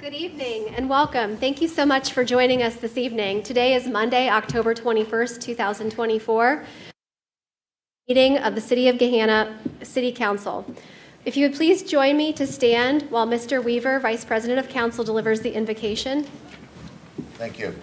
Good evening and welcome. Thank you so much for joining us this evening. Today is Monday, October 21st, 2024, meeting of the City of Gahanna City Council. If you would please join me to stand while Mr. Weaver, Vice President of Council, delivers the invocation. Thank you.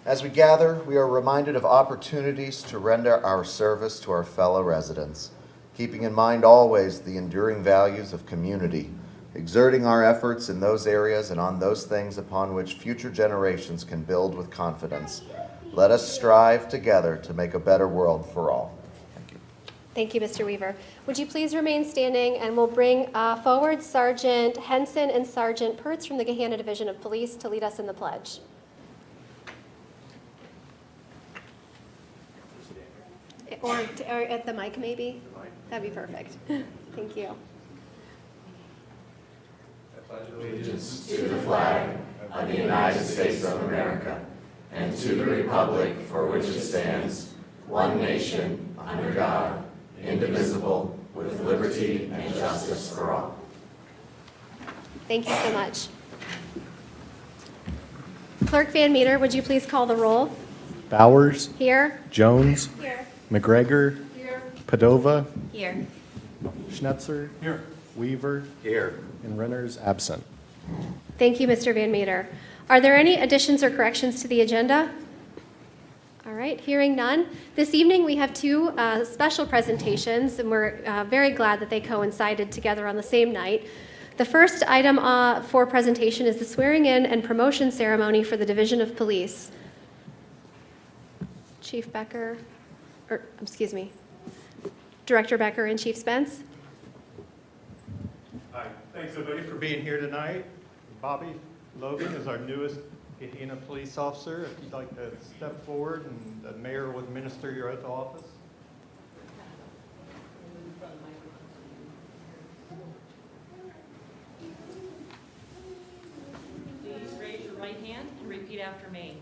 As we gather, we are reminded of opportunities to render our service to our fellow residents, keeping in mind always the enduring values of community, exerting our efforts in those areas and on those things upon which future generations can build with confidence. Let us strive together to make a better world for all. Thank you. Thank you, Mr. Weaver. Would you please remain standing, and we'll bring forward Sergeant Henson and Sergeant Pertz from the Gahanna Division of Police to lead us in the pledge. Or at the mic, maybe? That'd be perfect. Thank you. Allegiance to the flag of the United States of America and to the republic for which it stands, one nation, under God, indivisible, with liberty and justice for all. Thank you so much. Clerk Van Meter, would you please call the roll? Bowers. Here. Jones. Here. McGregor. Here. Padova. Here. Schnetzer. Here. Weaver. Here. And Renner's absent. Thank you, Mr. Van Meter. Are there any additions or corrections to the agenda? All right, hearing none. This evening we have two special presentations, and we're very glad that they coincided together on the same night. The first item for presentation is the swearing in and promotion ceremony for the Division of Police. Chief Becker, or excuse me, Director Becker and Chief Spence. Hi, thanks everybody for being here tonight. Bobby Logan is our newest Gahanna police officer. If you'd like to step forward and the mayor will administer your oath of office. Please raise your right hand and repeat after me.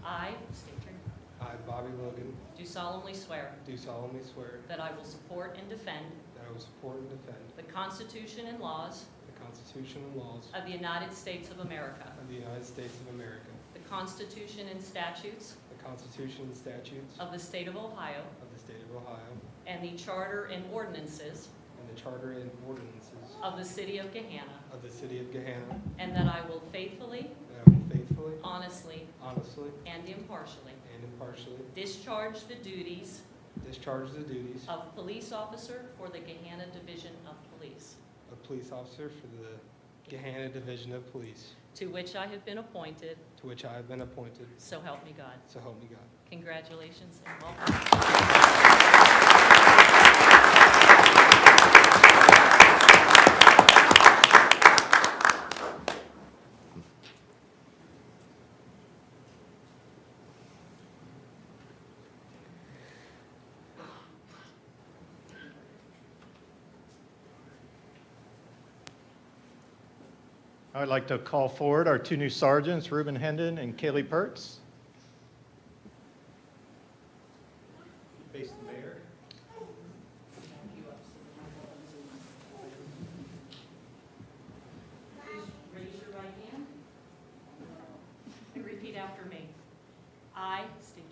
I, state your name, I, Bobby Logan, do solemnly swear do solemnly swear that I will support and defend that I will support and defend the Constitution and laws the Constitution and laws of the United States of America, of the United States of America, the Constitution and statutes the Constitution and statutes of the State of Ohio, of the State of Ohio, and the Charter and ordinances and the Charter and ordinances of the City of Gahanna, of the City of Gahanna, and that I will faithfully, that I will faithfully, honestly, honestly, and impartially and impartially discharge the duties discharge the duties of police officer for the Gahanna Division of Police, of police officer for the Gahanna Division of Police, to which I have been appointed, to which I have been appointed, so help me God. so help me God. Congratulations and welcome. I'd like to call forward our two new sergeants, Reuben Hendon and Kaylee Pertz. Face the mayor. Please raise your right hand and repeat after me. I, state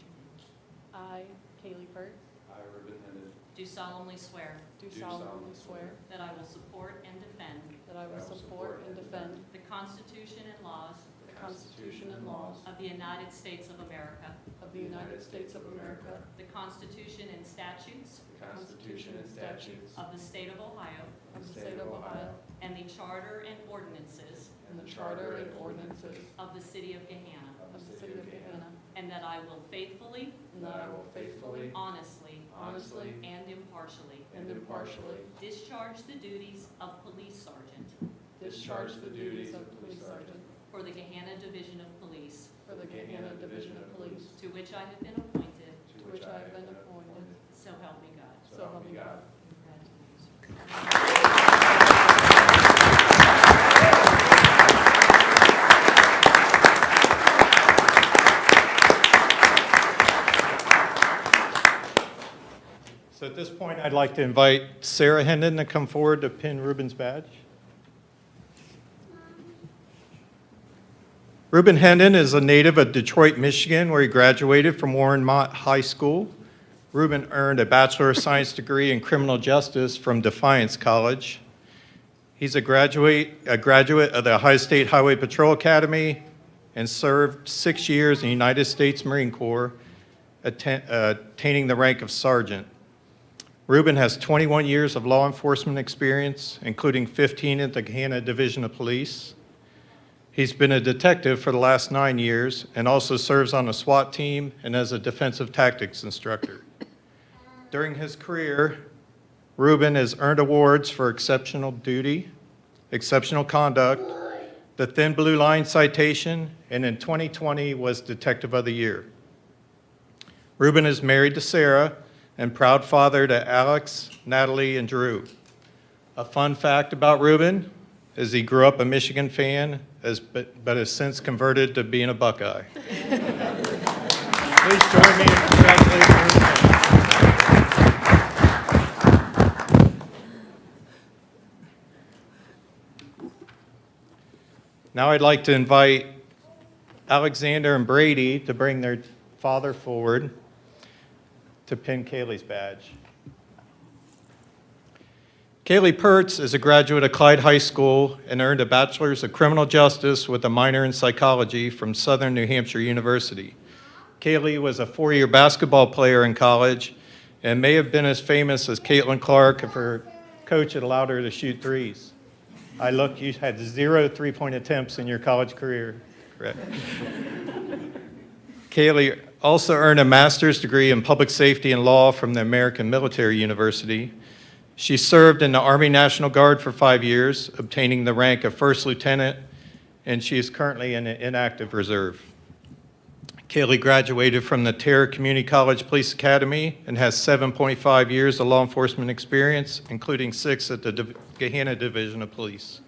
your name, I, Kaylee Pertz, I, Reuben Hendon, do solemnly swear do solemnly swear that I will support and defend that I will support and defend the Constitution and laws the Constitution and laws of the United States of America, of the United States of America, the Constitution and statutes the Constitution and statutes of the State of Ohio, of the State of Ohio, and the Charter and ordinances and the Charter and ordinances of the City of Gahanna, of the City of Gahanna, and that I will faithfully, and that I will faithfully, honestly, honestly, and impartially and impartially discharge the duties of police sergeant discharge the duties of police sergeant for the Gahanna Division of Police, for the Gahanna Division of Police, to which I have been appointed, to which I have been appointed, so help me God. so help me God. Congratulations. So at this point, I'd like to invite Sarah Hendon to come forward to pin Reuben's badge. Reuben Hendon is a native of Detroit, Michigan, where he graduated from Warren Mott High School. Reuben earned a Bachelor of Science degree in Criminal Justice from Defiance College. He's a graduate of the Ohio State Highway Patrol Academy and served 6 years in the United States Marine Corps, attaining the rank of sergeant. Reuben has 21 years of law enforcement experience, including 15 at the Gahanna Division of Police. He's been a detective for the last 9 years and also serves on a SWAT team and as a defensive tactics instructor. During his career, Reuben has earned awards for exceptional duty, exceptional conduct, the Thin Blue Line citation, and in 2020 was Detective of the Year. Reuben is married to Sarah and proud father to Alex, Natalie, and Drew. A fun fact about Reuben is he grew up a Michigan fan, but has since converted to being a Buckeye. Please join me in congratulating Reuben. Now I'd like to invite Alexander and Brady to bring their father forward to pin Kaylee's badge. Kaylee Pertz is a graduate of Clyde High School and earned a Bachelor's of Criminal Justice with a minor in psychology from Southern New Hampshire University. Kaylee was a 4-year basketball player in college and may have been as famous as Caitlin Clark if her coach had allowed her to shoot threes. I look, you had 0 3-point attempts in your college career, correct? Kaylee also earned a master's degree in public safety and law from the American Military University. She served in the Army National Guard for 5 years, obtaining the rank of first lieutenant, and she is currently in an inactive reserve. Kaylee graduated from the Terra Community College Police Academy and has 7.5 years of law enforcement experience, including 6 at the Gahanna Division of Police.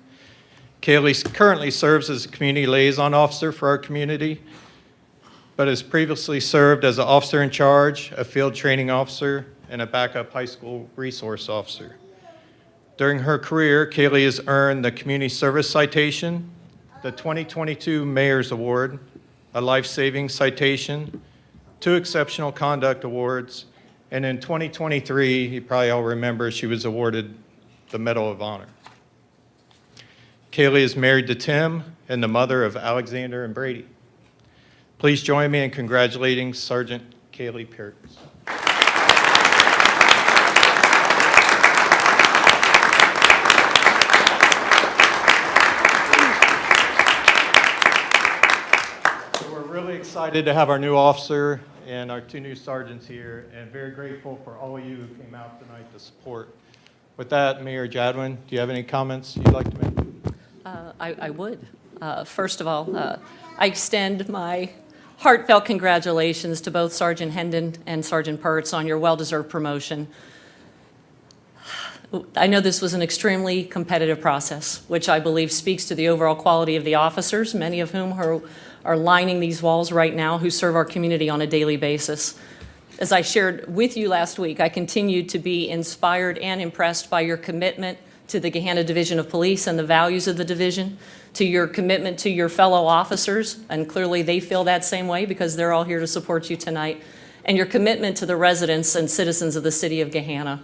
Kaylee currently serves as a community liaison officer for our community, but has previously served as an officer in charge, a field training officer, and a backup high school resource officer. During her career, Kaylee has earned the Community Service Citation, the 2022 Mayor's Award, a life-saving citation, 2 Exceptional Conduct Awards, and in 2023, you probably all remember, she was awarded the Medal of Honor. Kaylee is married to Tim and the mother of Alexander and Brady. Please join me in congratulating Sergeant Kaylee Pertz. Really excited to have our new officer and our 2 new sergeants here, and very grateful for all of you who came out tonight to support. With that, Mayor Jadwin, do you have any comments you'd like to make? I would. First of all, I extend my heartfelt congratulations to both Sergeant Hendon and Sergeant Pertz on your well-deserved promotion. I know this was an extremely competitive process, which I believe speaks to the overall quality of the officers, many of whom are lining these walls right now, who serve our community on a daily basis. As I shared with you last week, I continue to be inspired and impressed by your commitment to the Gahanna Division of Police and the values of the division, to your commitment to your fellow officers, and clearly they feel that same way because they're all here to support you tonight, and your commitment to the residents and citizens of the city of Gahanna.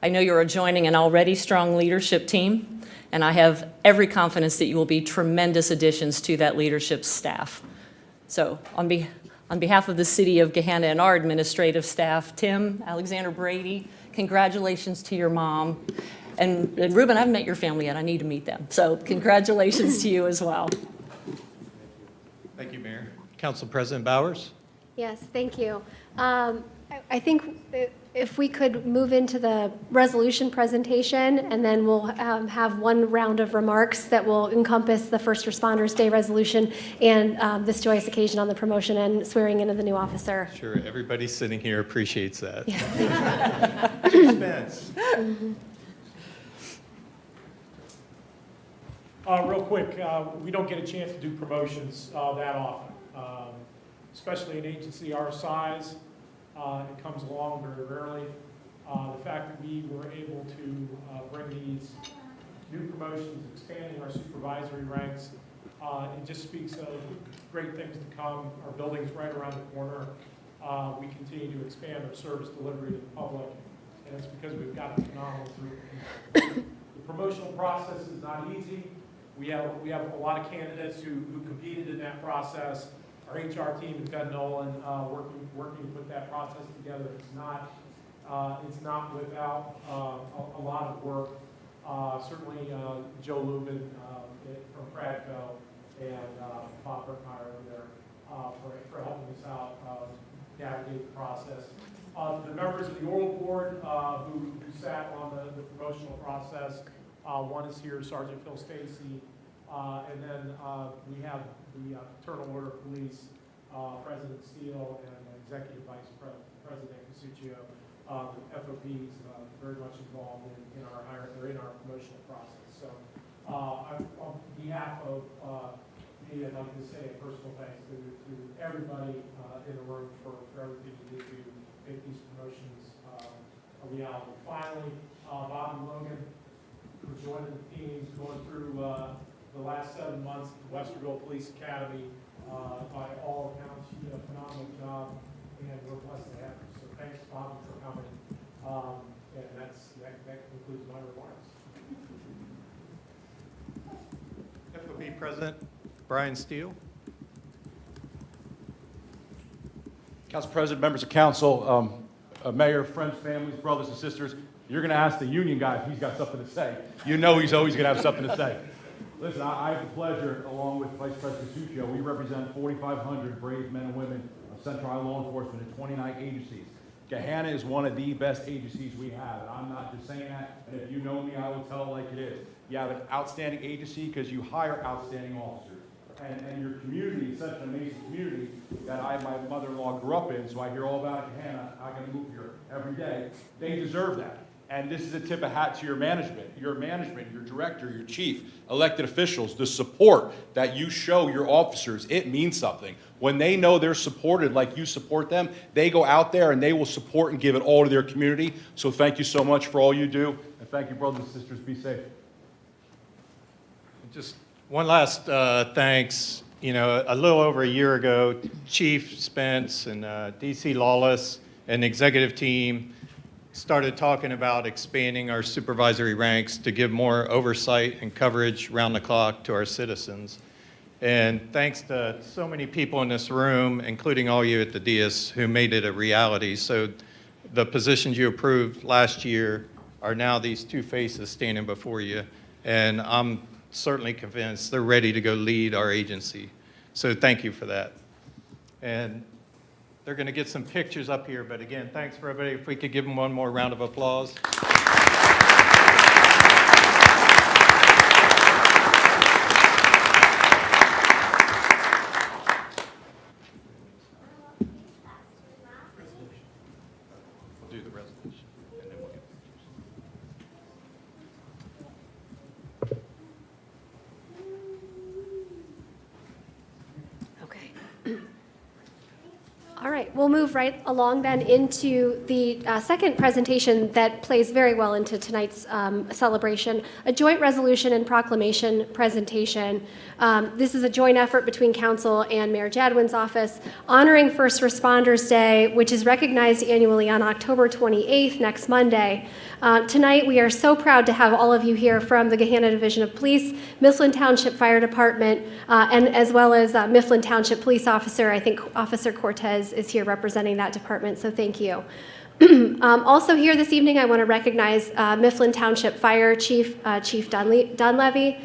I know you're joining an already strong leadership team, and I have every confidence that you will be tremendous additions to that leadership staff. So on behalf of the city of Gahanna and our administrative staff, Tim, Alexander, Brady, congratulations to your mom. And Reuben, I haven't met your family yet. I need to meet them. So congratulations to you as well. Thank you, Mayor. Council President Bowers? Yes, thank you. I think if we could move into the resolution presentation, and then we'll have one round of remarks that will encompass the First Responders Day resolution and this joyous occasion on the promotion and swearing in of the new officer. Sure, everybody sitting here appreciates that. Yes. Suspense. Real quick, we don't get a chance to do promotions that often, especially an agency our size. It comes along very rarely. The fact that we were able to bring these new promotions, expanding our supervisory ranks, It just speaks of great things to come. Our building's right around the corner. We continue to expand our service delivery to the public, and it's because we've got a phenomenal group of people. The promotional process is not easy. We have a lot of candidates who competed in that process. Our HR team and Ben Nolan working to put that process together. It's not without a lot of work. Certainly Joe Lubin from Pradco and Bob Burkmeyer over there for helping us out navigate the process. The members of the oral board who sat on the promotional process, one is here, Sergeant Phil Stacy, and then we have the Fraternal Order of Police, President Steele, and Executive Vice President Casuccio. The FOPs very much involved in our promotional process. So on behalf of me, I'd like to say a personal thanks to everybody in the room for everything you did to make these promotions a reality. Finally, Bob and Logan for joining the teams, going through the last 7 months at the Westerville Police Academy. By all accounts, you did a phenomenal job, and we're blessed to have you. So thanks, Bob, for coming. And that concludes my remarks. FOP President Brian Steele. Council President, members of council, mayor, friends, families, brothers and sisters, you're going to ask the union guy if he's got something to say. You know he's always going to have something to say. Listen, I have the pleasure, along with Vice President Casuccio, we represent 4,500 brave men and women of Central Iowa law enforcement in 29 agencies. Gahanna is one of the best agencies we have, and I'm not just saying that, and if you know me, I will tell it like it is. You have an outstanding agency because you hire outstanding officers. And your community is such an amazing community that my mother-in-law grew up in, so I hear all about it. Gahanna, I gotta move here every day. They deserve that. And this is a tip of hat to your management, your director, your chief, elected officials, the support that you show your officers. It means something. When they know they're supported like you support them, they go out there and they will support and give it all to their community. So thank you so much for all you do. And thank you, brothers and sisters. Be safe. Just one last thanks. You know, a little over a year ago, Chief Spence and DC Lawless and the executive team started talking about expanding our supervisory ranks to give more oversight and coverage round the clock to our citizens. And thanks to so many people in this room, including all you at the DS, who made it a reality. So the positions you approved last year are now these two faces standing before you. And I'm certainly convinced they're ready to go lead our agency. So thank you for that. And they're going to get some pictures up here, but again, thanks for everybody. If we could give them one more round of applause. We'll do the resolution, and then we'll get pictures. Okay. All right, we'll move right along then into the second presentation that plays very well into tonight's celebration, a joint resolution and proclamation presentation. This is a joint effort between Council and Mayor Jadwin's office honoring First Responders Day, which is recognized annually on October 28th, next Monday. Tonight, we are so proud to have all of you here from the Gahanna Division of Police, Mifflin Township Fire Department, and as well as Mifflin Township Police Officer. I think Officer Cortez is here representing that department, so thank you. Also here this evening, I want to recognize Mifflin Township Fire Chief, Chief Dunlevy,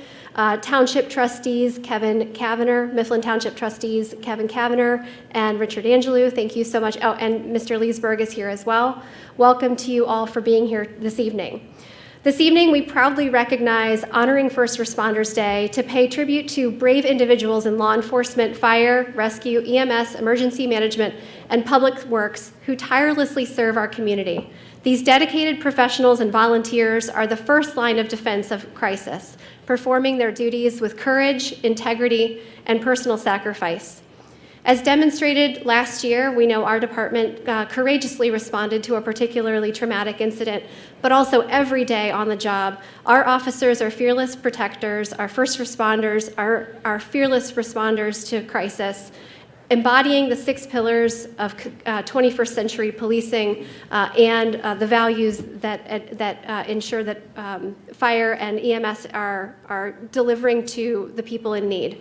Township Trustees Kevin Kavanagh, Mifflin Township Trustees Kevin Kavanagh and Richard Angelou. Thank you so much. Oh, and Mr. Leesburg is here as well. Welcome to you all for being here this evening. This evening, we proudly recognize Honoring First Responders Day to pay tribute to brave individuals in law enforcement, fire, rescue, EMS, emergency management, and public works who tirelessly serve our community. These dedicated professionals and volunteers are the first line of defense of crisis, performing their duties with courage, integrity, and personal sacrifice. As demonstrated last year, we know our department courageously responded to a particularly traumatic incident, but also every day on the job, our officers are fearless protectors, our first responders are fearless responders to crisis, embodying the 6 pillars of 21st century policing and the values that ensure that fire and EMS are delivering to the people in need.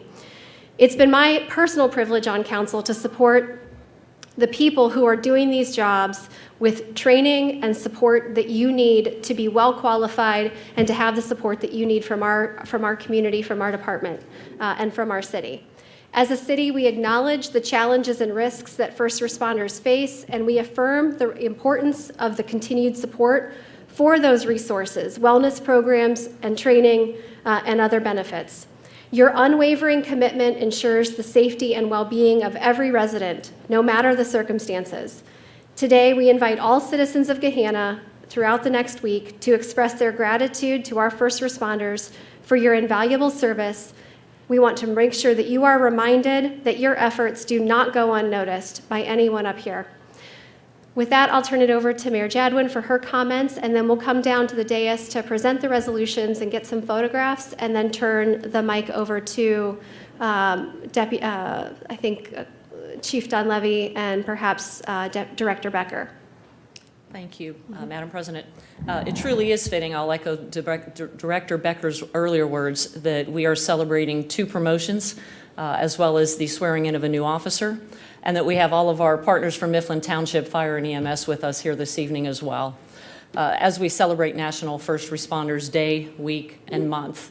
It's been my personal privilege on council to support the people who are doing these jobs with training and support that you need to be well qualified and to have the support that you need from our community, from our department, and from our city. As a city, we acknowledge the challenges and risks that first responders face, and we affirm the importance of the continued support for those resources, wellness programs and training and other benefits. Your unwavering commitment ensures the safety and well-being of every resident, no matter the circumstances. Today, we invite all citizens of Gahanna throughout the next week to express their gratitude to our first responders for your invaluable service. We want to make sure that you are reminded that your efforts do not go unnoticed by anyone up here. With that, I'll turn it over to Mayor Jadwin for her comments, and then we'll come down to the dais to present the resolutions and get some photographs, and then turn the mic over to Chief Dunleavy and perhaps Director Becker. Thank you, Madam President. It truly is fitting, I'll echo Director Becker's earlier words, that we are celebrating 2 promotions as well as the swearing in of a new officer, and that we have all of our partners from Mifflin Township Fire and EMS with us here this evening as well. As we celebrate National First Responders Day, week, and month,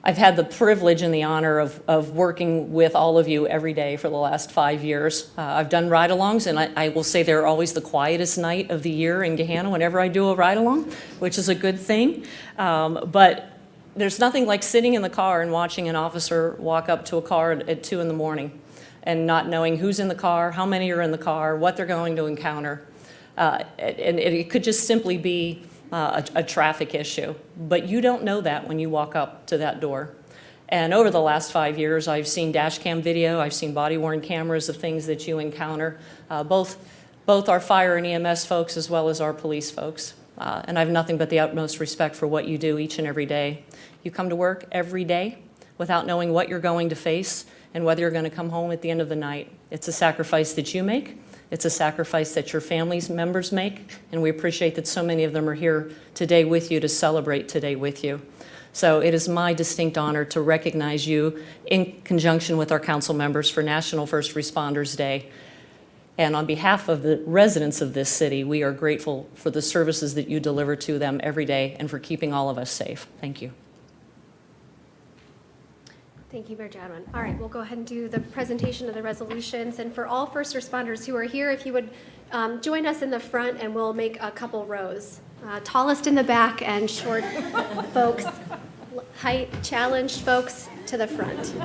I've had the privilege and the honor of working with all of you every day for the last 5 years. I've done ride-alongs, and I will say they're always the quietest night of the year in Gahanna whenever I do a ride-along, which is a good thing. But there's nothing like sitting in the car and watching an officer walk up to a car at 2 in the morning and not knowing who's in the car, how many are in the car, what they're going to encounter. And it could just simply be a traffic issue. But you don't know that when you walk up to that door. And over the last 5 years, I've seen dash cam video, I've seen body-worn cameras of things that you encounter, both our fire and EMS folks as well as our police folks. And I have nothing but the utmost respect for what you do each and every day. You come to work every day without knowing what you're going to face and whether you're going to come home at the end of the night. It's a sacrifice that you make. It's a sacrifice that your family's members make, and we appreciate that so many of them are here today with you to celebrate today with you. So it is my distinct honor to recognize you in conjunction with our council members for National First Responders Day. And on behalf of the residents of this city, we are grateful for the services that you deliver to them every day and for keeping all of us safe. Thank you. Thank you, Mayor Jadwin. All right, we'll go ahead and do the presentation of the resolutions. And for all first responders who are here, if you would join us in the front, and we'll make a couple rows. Tallest in the back and short folks, height challenged folks to the front.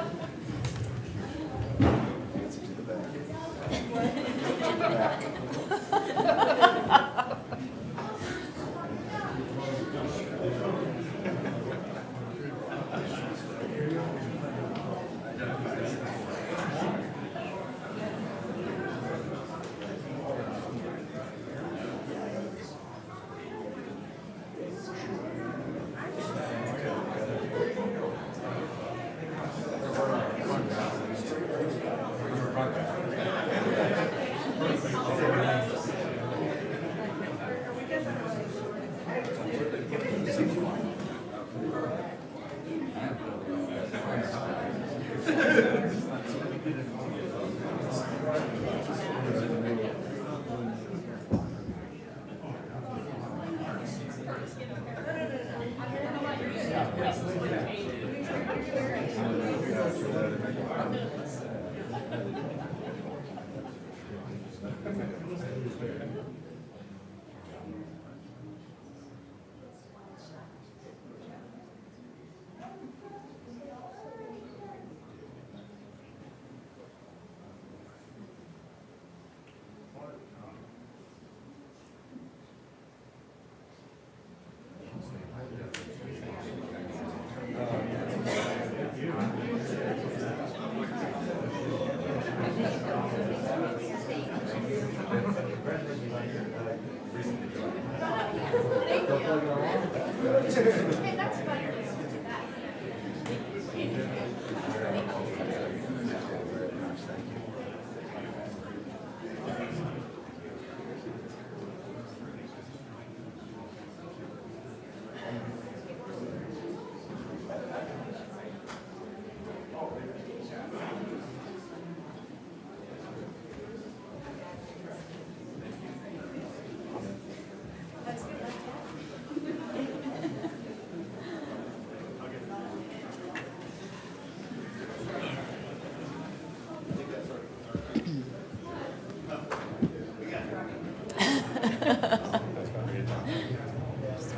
Just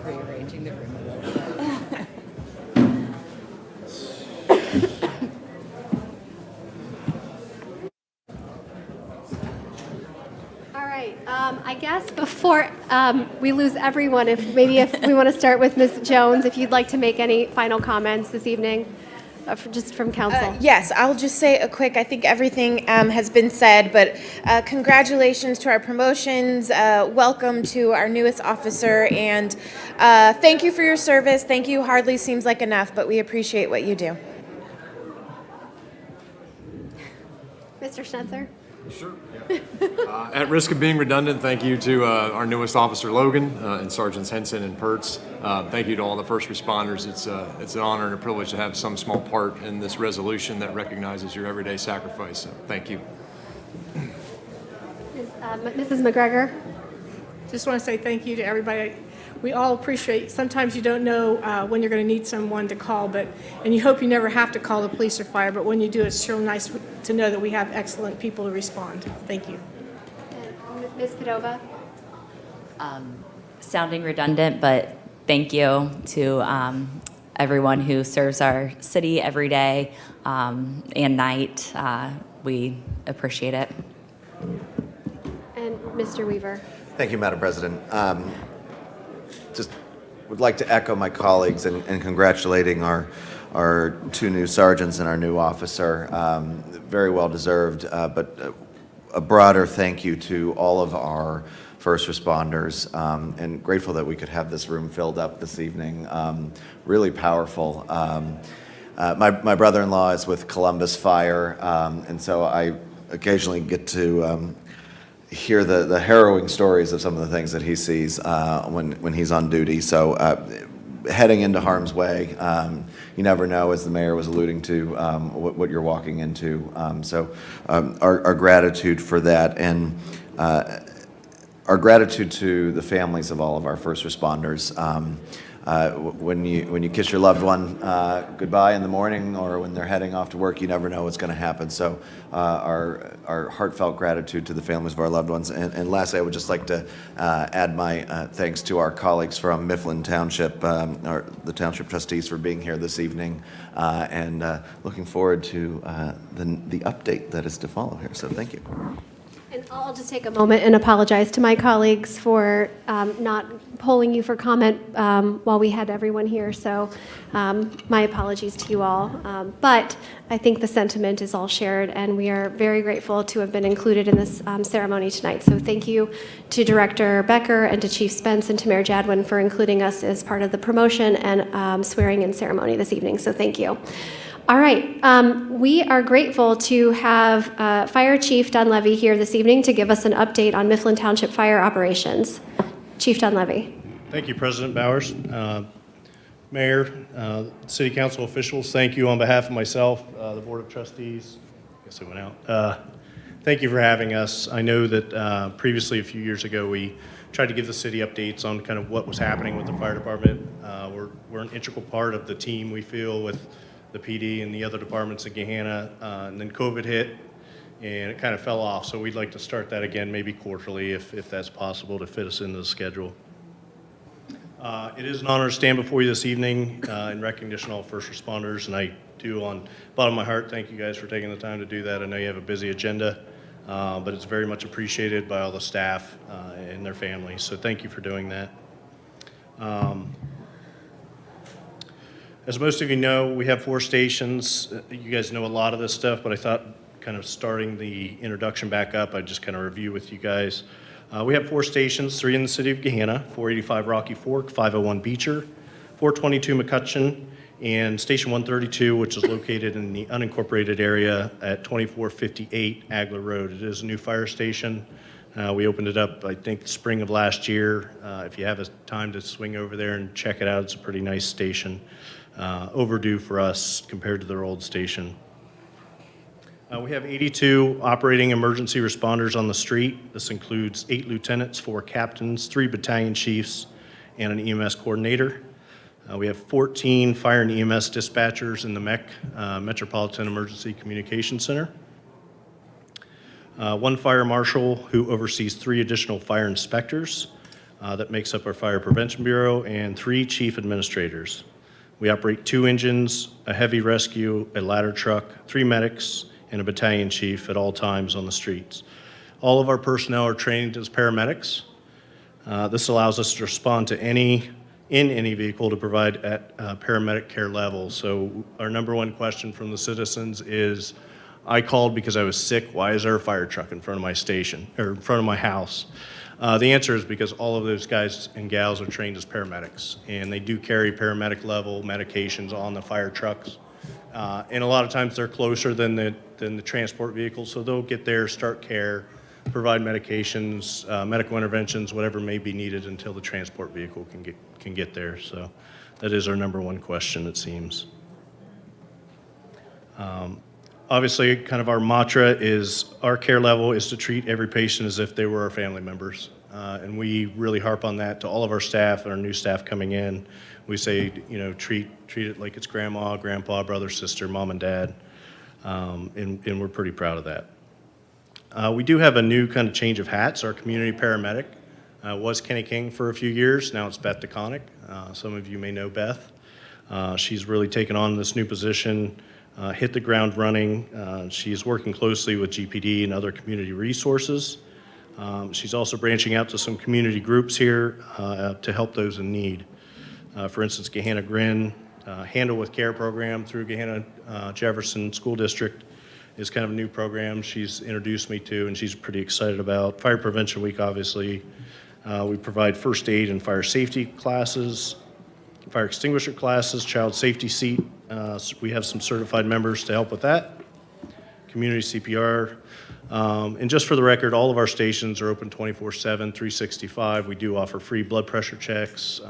rearranging the room a little bit. All right, I guess before we lose everyone, if we want to start with Ms. Jones, if you'd like to make any final comments this evening, just from council. Yes, I'll just say a quick, I think everything has been said, but congratulations to our promotions, welcome to our newest officer, and thank you for your service. Thank you hardly seems like enough, but we appreciate what you do. Mr. Schnetzer? Sure. Yeah. At risk of being redundant, thank you to our newest officer, Logan, and Sergeants Henson and Pertz. Thank you to all the first responders. It's an honor and a privilege to have some small part in this resolution that recognizes your everyday sacrifice. So thank you. Mrs. McGregor? Just want to say thank you to everybody. We all appreciate, sometimes you don't know when you're going to need someone to call, and you hope you never have to call the police or fire, but when you do, it's so nice to know that we have excellent people to respond. Thank you. And Ms. Padova? Sounding redundant, but thank you to everyone who serves our city every day and night. We appreciate it. And Mr. Weaver? Thank you, Madam President. Just would like to echo my colleagues in congratulating our two new sergeants and our new officer. Very well deserved, but a broader thank you to all of our first responders, and grateful that we could have this room filled up this evening. Really powerful. My brother-in-law is with Columbus Fire, and so I occasionally get to hear the harrowing stories of some of the things that he sees when he's on duty. So heading into harm's way, you never know, as the mayor was alluding to, what you're walking into. So our gratitude for that, and our gratitude to the families of all of our first responders. When you kiss your loved one goodbye in the morning, or when they're heading off to work, you never know what's going to happen. So our heartfelt gratitude to the families of our loved ones. And lastly, I would just like to add my thanks to our colleagues from Mifflin Township, the township trustees, for being here this evening, and looking forward to the update that is to follow here. So thank you. And I'll just take a moment and apologize to my colleagues for not polling you for comment while we had everyone here. So my apologies to you all. But I think the sentiment is all shared, and we are very grateful to have been included in this ceremony tonight. So thank you to Director Becker and to Chief Spence and to Mayor Jadwin for including us as part of the promotion and swearing-in ceremony this evening. So thank you. All right, we are grateful to have Fire Chief Dunleavy here this evening to give us an update on Mifflin Township fire operations. Chief Dunleavy. Thank you, President Bowers. Mayor, City Council officials, thank you on behalf of myself, the Board of Trustees. I guess it went out. Thank you for having us. I know that previously, a few years ago, we tried to give the city updates on kind of what was happening with the fire department. We're an integral part of the team, we feel, with the PD and the other departments in Gahanna, and then COVID hit and it kind of fell off. So we'd like to start that again, maybe quarterly if that's possible, to fit us into the schedule. It is an honor to stand before you this evening in recognition of all first responders, and I do, on the bottom of my heart, thank you guys for taking the time to do that. I know you have a busy agenda, but it's very much appreciated by all the staff and their families, so thank you for doing that. As most of you know, we have 4 stations. You guys know a lot of this stuff, but I thought kind of starting the introduction back up, I'd just kind of review with you guys. We have 4 stations, 3 in the city of Gahanna, 485 Rocky Fork, 501 Beecher, 422 McCutcheon, and Station 132, which is located in the unincorporated area at 2458 Agler Road. It is a new fire station. We opened it up, I think, spring of last year. If you have a time to swing over there and check it out, it's a pretty nice station. Overdue for us compared to their old station. We have 82 operating emergency responders on the street. This includes 8 lieutenants, 4 captains, 3 battalion chiefs, and an EMS coordinator. We have 14 fire and EMS dispatchers in the MEC, Metropolitan Emergency Communication Center. 1 fire marshal who oversees 3 additional fire inspectors. That makes up our Fire Prevention Bureau, and 3 chief administrators. We operate 2 engines, a heavy rescue, a ladder truck, 3 medics, and a battalion chief at all times on the streets. All of our personnel are trained as paramedics. This allows us to respond to in any vehicle to provide at paramedic care level. So our number one question from the citizens is, I called because I was sick. Why is there a fire truck in front of my station or in front of my house? The answer is because all of those guys and gals are trained as paramedics, and they do carry paramedic level medications on the fire trucks. And a lot of times they're closer than the transport vehicles, so they'll get there, start care, provide medications, medical interventions, whatever may be needed until the transport vehicle can get there. So that is our number one question, it seems. Obviously, kind of our mantra is our care level is to treat every patient as if they were our family members. And we really harp on that to all of our staff and our new staff coming in. We say, treat it like it's grandma, grandpa, brother, sister, mom, and dad. And we're pretty proud of that. We do have a new kind of change of hats. Our community paramedic was Kenny King for a few years. Now it's Beth DeConnick. Some of you may know Beth. She's really taken on this new position, hit the ground running. She's working closely with GPD and other community resources. She's also branching out to some community groups here to help those in need. For instance, Gahanna Grin Handle with Care program through Gahanna Jefferson School District is kind of a new program she's introduced me to, and she's pretty excited about. Fire Prevention Week, obviously. We provide first aid and fire safety classes, fire extinguisher classes, child safety seat. We have some certified members to help with that. Community CPR. And just for the record, all of our stations are open 24/7, 365. We do offer free blood pressure checks.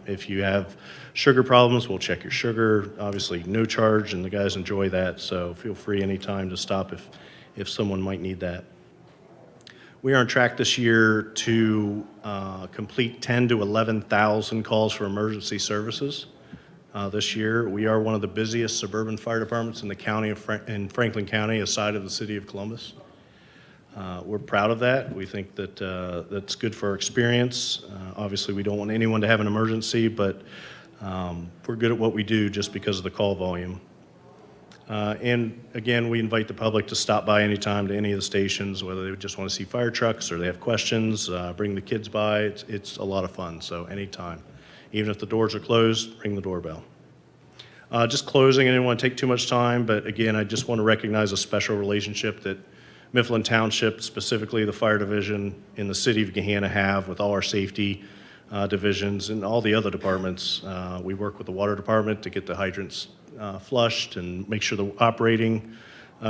If you have sugar problems, we'll check your sugar. Obviously, no charge, and the guys enjoy that, so feel free anytime to stop if someone might need that. We are on track this year to complete 10,000 to 11,000 calls for emergency services. This year, we are one of the busiest suburban fire departments in the county in Franklin County, aside of the city of Columbus. We're proud of that. We think that that's good for our experience. Obviously, we don't want anyone to have an emergency, but we're good at what we do just because of the call volume. And again, we invite the public to stop by anytime to any of the stations, whether they just want to see fire trucks or they have questions, bring the kids by. It's a lot of fun, so anytime. Even if the doors are closed, ring the doorbell. Just closing, I didn't want to take too much time, but again, I just want to recognize a special relationship that Mifflin Township, specifically the fire division in the city of Gahanna, have with all our safety divisions and all the other departments. We work with the water department to get the hydrants flushed and make sure they're operating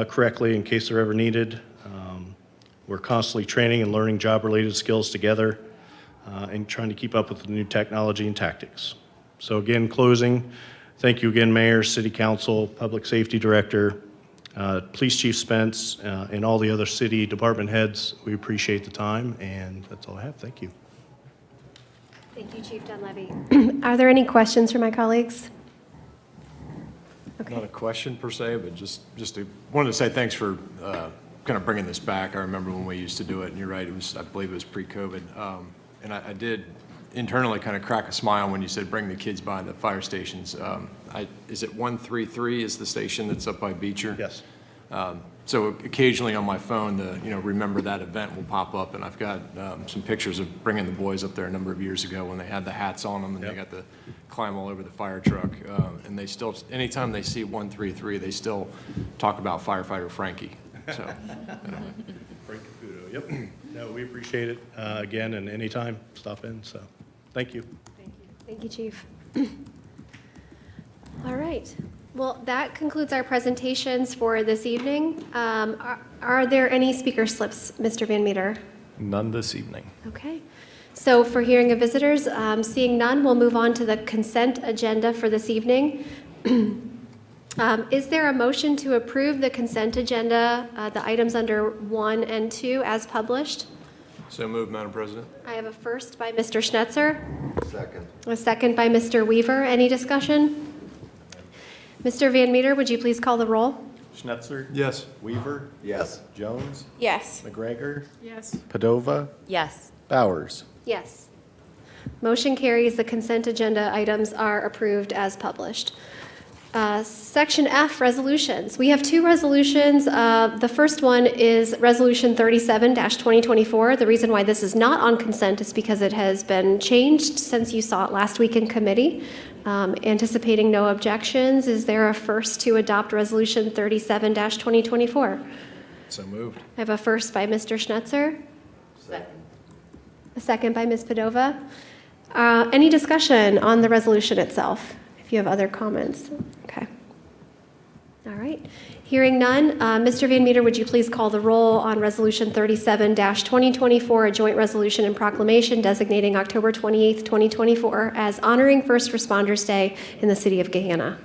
correctly in case they're ever needed. We're constantly training and learning job-related skills together and trying to keep up with the new technology and tactics. So again, closing, thank you again, Mayor, City Council, Public Safety Director, Police Chief Spence, and all the other city department heads. We appreciate the time, and that's all I have. Thank you. Thank you, Chief Dunleavy. Are there any questions from my colleagues? Okay. Not a question per se, but wanted to say thanks for kind of bringing this back. I remember when we used to do it, and you're right, I believe it was pre-COVID. And I did internally kind of crack a smile when you said bring the kids by the fire stations. Is it 133 is the station that's up by Beecher? Yes. So occasionally on my phone, remember that event will pop up, and I've got some pictures of bringing the boys up there a number of years ago when they had the hats on them and They got to climb all over the fire truck. And they still, anytime they see 133, they still talk about firefighter Frankie. So, Frank Caputo, yep. No, we appreciate it again, and anytime, stop in. So, thank you. Thank you. Thank you, Chief. All right. Well, that concludes our presentations for this evening. Are there any speaker slips, Mr. Van Meter? None this evening. Okay. So for hearing of visitors, seeing none, we'll move on to the consent agenda for this evening. Is there a motion to approve the consent agenda, the items under 1 and 2 as published? So moved, Madam President. I have a first by Mr. Schnetzer, Second. a second by Mr. Weaver. Any discussion? Mr. Van Meter, would you please call the roll? Schnetzer? Yes. Weaver? Yes. Jones? Yes. McGregor? Yes. Padova? Yes. Bowers? Yes. Motion carries. The consent agenda items are approved as published. Section F, resolutions. We have 2 resolutions. The first one is Resolution 37-2024. The reason why this is not on consent is because it has been changed since you saw it last week in committee. Anticipating no objections, is there a first to adopt Resolution 37-2024? So moved. I have a first by Mr. Schnetzer, Second. a second by Ms. Padova. Any discussion on the resolution itself? If you have other comments. Okay. All right. Hearing none, Mr. Van Meter, would you please call the roll on Resolution 37-2024, a joint resolution and proclamation designating October 28th, 2024 as Honoring First Responders Day in the city of Gahanna?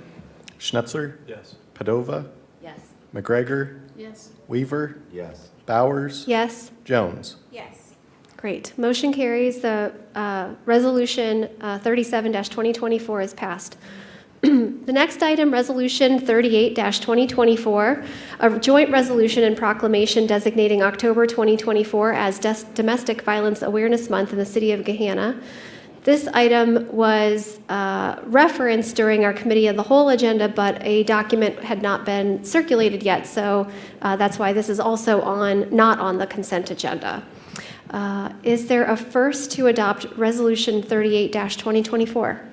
Schnetzer? Yes. Padova? Yes. McGregor? Yes. Weaver? Yes. Bowers? Yes. Jones? Yes. Great. Motion carries. The Resolution 37-2024 is passed. The next item, Resolution 38-2024, a joint resolution and proclamation designating October 2024 as Domestic Violence Awareness Month in the city of Gahanna. This item was referenced during our Committee of the Whole agenda, but a document had not been circulated yet, so that's why this is also not on the consent agenda. Is there a first to adopt Resolution 38-2024?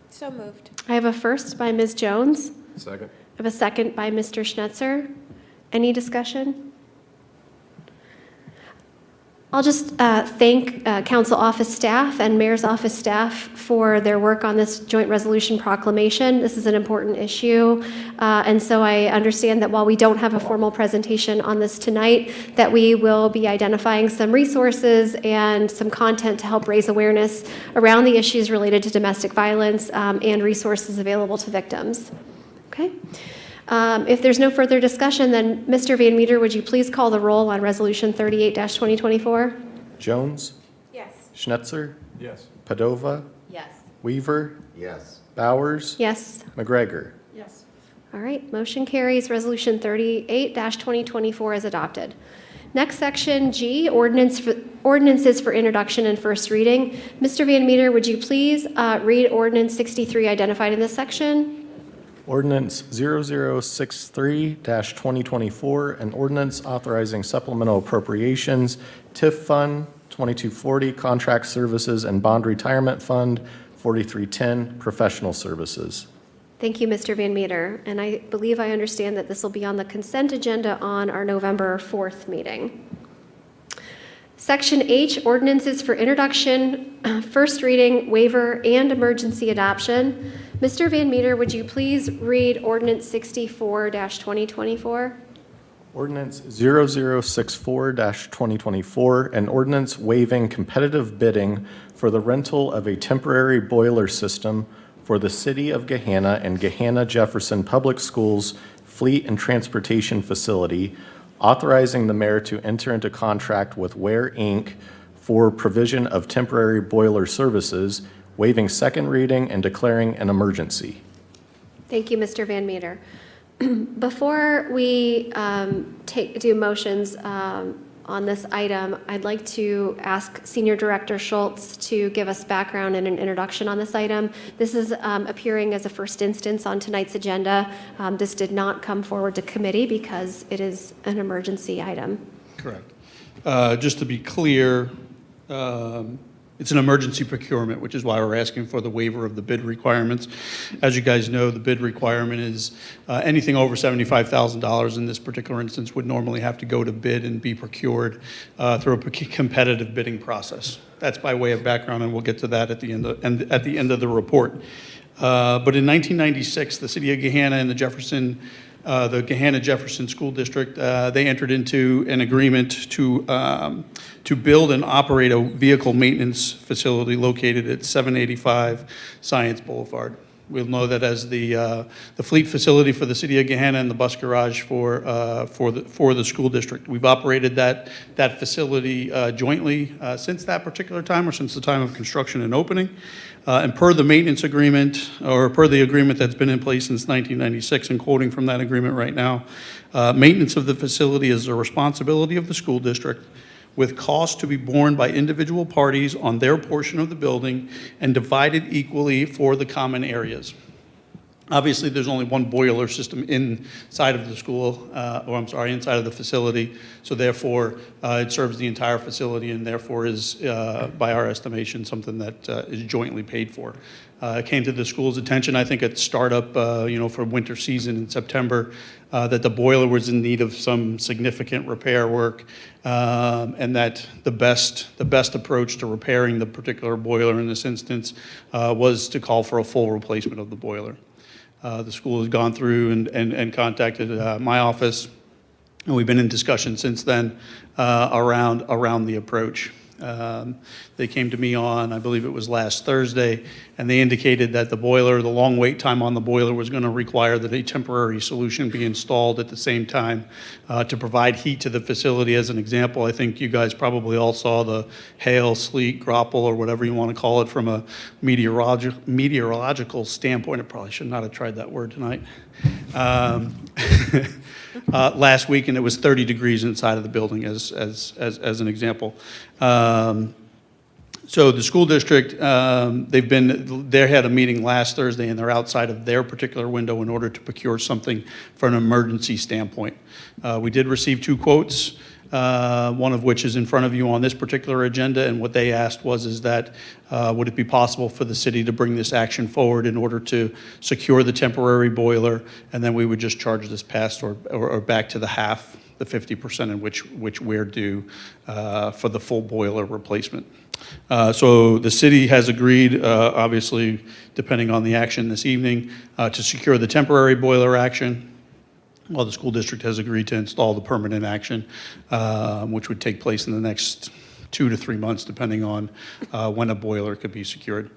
So moved. I have a first by Ms. Jones. Second. I have a second by Mr. Schnetzer. Any discussion? I'll just thank Council Office staff and Mayor's Office staff for their work on this joint resolution proclamation. This is an important issue, and so I understand that while we don't have a formal presentation on this tonight, that we will be identifying some resources and some content to help raise awareness around the issues related to domestic violence and resources available to victims. Okay. If there's no further discussion, then Mr. Van Meter, would you please call the roll on Resolution 38-2024? Jones? Yes. Schnetzer? Yes. Padova? Yes. Weaver? Yes. Bowers? Yes. McGregor? Yes. All right, motion carries. Resolution 38-2024 is adopted. Next section, G, ordinances for introduction and first reading. Mr. Van Meter, would you please read Ordinance 63 identified in this section? Ordinance 0063-2024, an ordinance authorizing supplemental appropriations, TIF Fund 2240, Contract Services and Bond Retirement Fund 4310, Professional Services. Thank you, Mr. Van Meter. And I believe I understand that this will be on the consent agenda on our November 4th meeting. Section H, ordinances for introduction, first reading, waiver, and emergency adoption. Mr. Van Meter, would you please read Ordinance 64-2024? Ordinance 0064-2024, an ordinance waiving competitive bidding for the rental of a temporary boiler system for the City of Gahanna and Gahanna Jefferson Public Schools Fleet and Transportation Facility, authorizing the mayor to enter into contract with Ware, Inc. for provision of temporary boiler services, waiving second reading and declaring an emergency. Thank you, Mr. Van Meter. Before we do motions on this item, I'd like to ask Senior Director Schultz to give us background and an introduction on this item. This is appearing as a first instance on tonight's agenda. This did not come forward to committee because it is an emergency item. Correct. Just to be clear, it's an emergency procurement, which is why we're asking for the waiver of the bid requirements. As you guys know, the bid requirement is anything over $75,000 in this particular instance would normally have to go to bid and be procured through a competitive bidding process. That's by way of background, and we'll get to that at the end of the report. But in 1996, the city of Gahanna and the Gahanna Jefferson School District, they entered into an agreement to build and operate a vehicle maintenance facility located at 785 Science Boulevard. We'll know that as the fleet facility for the city of Gahanna and the bus garage for the school district. We've operated that facility jointly since that particular time, or since the time of construction and opening. And per the maintenance agreement, or per the agreement that's been in place since 1996, and quoting from that agreement right now, maintenance of the facility is the responsibility of the school district, with costs to be borne by individual parties on their portion of the building and divided equally for the common areas. Obviously, there's only one boiler system inside of the school, inside of the facility, so therefore it serves the entire facility and therefore is, by our estimation, something that is jointly paid for. It came to the school's attention, I think, at startup, for winter season in September, that the boiler was in need of some significant repair work, and that the best approach to repairing the particular boiler in this instance was to call for a full replacement of the boiler. The school has gone through and contacted my office, and we've been in discussion since then around the approach. They came to me on, I believe it was last Thursday, and they indicated that the long wait time on the boiler was going to require that a temporary solution be installed at the same time to provide heat to the facility. As an example, I think you guys probably all saw the hail, sleet, grapple, or whatever you want to call it from a meteorological standpoint. I probably should not have tried that word tonight. Last week, and it was 30 degrees inside of the building, as an example. So the school district, they had a meeting last Thursday, and they're outside of their particular window in order to procure something for an emergency standpoint. We did receive 2 quotes, one of which is in front of you on this particular agenda, and what they asked was that would it be possible for the city to bring this action forward in order to secure the temporary boiler, and then we would just charge this past or back to the 50% in which we're due for the full boiler replacement. So the city has agreed, obviously, depending on the action this evening, to secure the temporary boiler action, while the school district has agreed to install the permanent action, which would take place in the next 2 to 3 months, depending on when a boiler could be secured.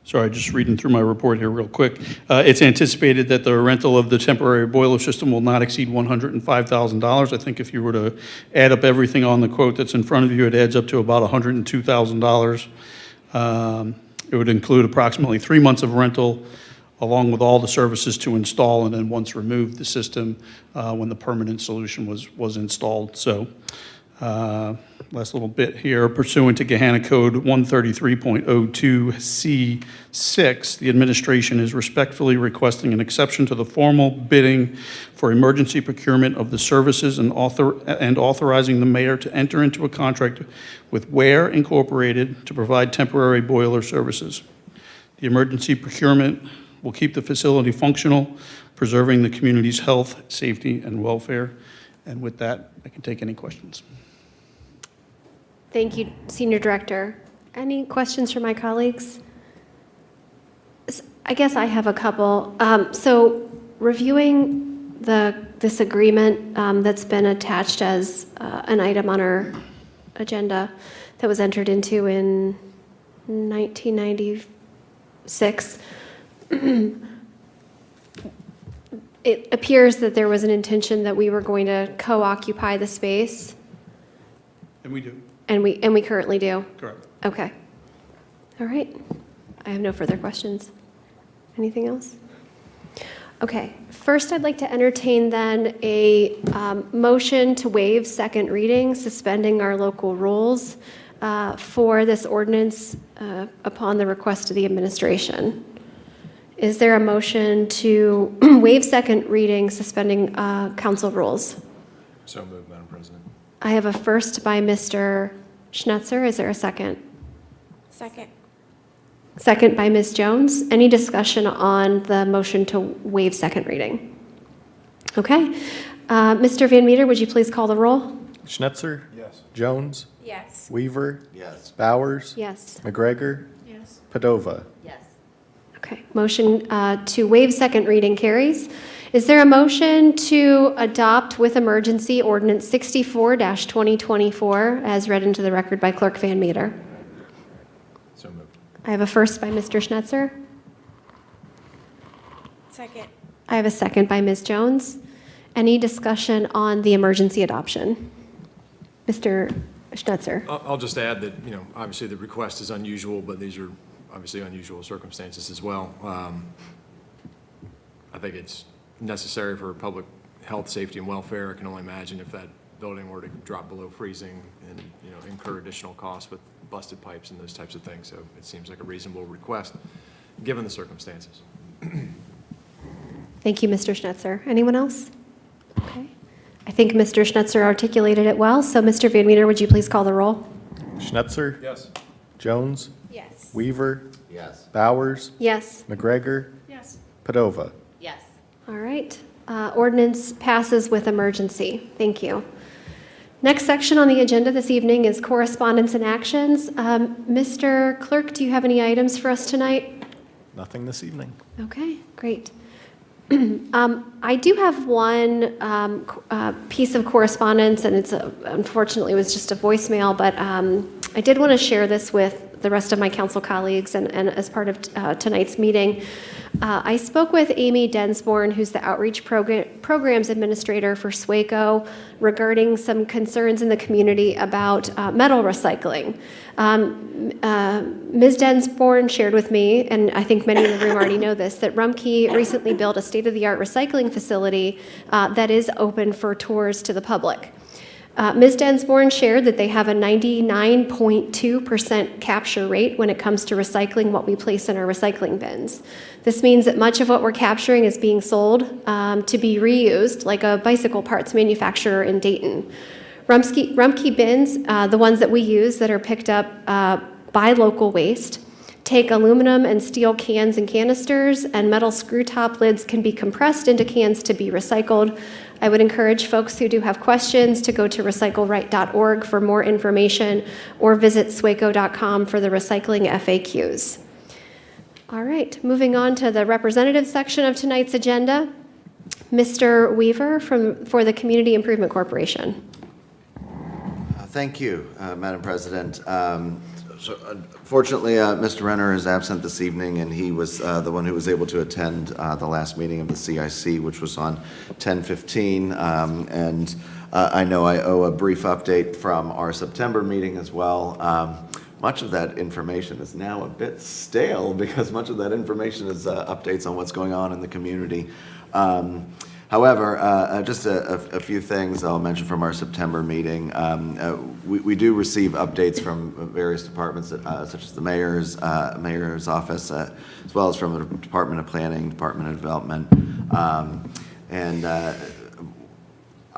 Sorry, just reading through my report here real quick. It's anticipated that the rental of the temporary boiler system will not exceed $105,000. I think if you were to add up everything on the quote that's in front of you, it adds up to about $102,000. It would include approximately 3 months of rental, along with all the services to install, and then once removed, the system when the permanent solution was installed. So last little bit here, pursuant to Gahanna Code 133.02C6, the administration is respectfully requesting an exception to the formal bidding for emergency procurement of the services and authorizing the mayor to enter into a contract with Ware Incorporated to provide temporary boiler services. The emergency procurement will keep the facility functional, preserving the community's health, safety, and welfare. And with that, I can take any questions. Thank you, Senior Director. Any questions from my colleagues? I guess I have a couple. So reviewing this agreement that's been attached as an item on our agenda that was entered into in 1996, it appears that there was an intention that we were going to co-occupy the space. And we do. And we currently do? Correct. Okay. All right. I have no further questions. Anything else? Okay. First, I'd like to entertain then a motion to waive second reading, suspending our local rules for this ordinance upon the request of the administration. Is there a motion to waive second reading, suspending council rules? So moved, Madam President. I have a first by Mr. Schnetzer. Is there a second? Second. Second by Ms. Jones. Any discussion on the motion to waive second reading? Okay. Mr. Van Meter, would you please call the roll? Schnetzer? Yes. Jones? Yes. Weaver? Yes. Bowers? Yes. McGregor? Yes. Yes. Padova. Yes. Okay, motion to waive second reading carries. Is there a motion to adopt with emergency ordinance 64-2024 as read into the record by Clerk Van Meter? So moved. I have a first by Mr. Schnetzer. Second. I have a second by Ms. Jones. Any discussion on the emergency adoption? Mr. Schnetzer. I'll just add that, obviously the request is unusual, but these are obviously unusual circumstances as well. I think it's necessary for public health, safety, and welfare. I can only imagine if that building were to drop below freezing and, incur additional costs with busted pipes and those types of things. So it seems like a reasonable request, given the circumstances. Thank you, Mr. Schnetzer. Anyone else? Okay. I think Mr. Schnetzer articulated it well, so Mr. Van Meter, would you please call the roll? Schnetzer. Yes. Jones. Yes. Weaver. Yes. Bowers. Yes. McGregor. Yes. Padova. Yes. All right. Ordinance passes with emergency. Thank you. Next section on the agenda this evening is correspondence and actions. Mr. Clerk, do you have any items for us tonight? Nothing this evening. Okay, great. I do have one piece of correspondence, and it's unfortunately it was just a voicemail, but I did want to share this with the rest of my council colleagues and as part of tonight's meeting. I spoke with Amy Densborn, who's the Outreach Programs Administrator for SWACO, regarding some concerns in the community about metal recycling. Ms. Densborn shared with me, and I think many in the room already know this, that Rumpke recently built a state-of-the-art recycling facility that is open for tours to the public. Ms. Densborn shared that they have a 99.2% capture rate when it comes to recycling what we place in our recycling bins. This means that much of what we're capturing is being sold to be reused, like a bicycle parts manufacturer in Dayton. Rumpke bins, the ones that we use that are picked up by local waste, take aluminum and steel cans and canisters, and metal screw top lids can be compressed into cans to be recycled. I would encourage folks who do have questions to go to recycleright.org for more information or visit swaco.com for the recycling FAQs. All right, moving on to the representative section of tonight's agenda. Mr. Weaver for the Community Improvement Corporation. Thank you, Madam President. Fortunately, Mr. Renner is absent this evening, and he was the one who was able to attend the last meeting of the CIC, which was on 10/15. And I know I owe a brief update from our September meeting as well. Much of that information is now a bit stale because much of that information is updates on what's going on in the community. However, just a few things I'll mention from our September meeting. We do receive updates from various departments, such as the mayor's office, as well as from the Department of Planning, Department of Development.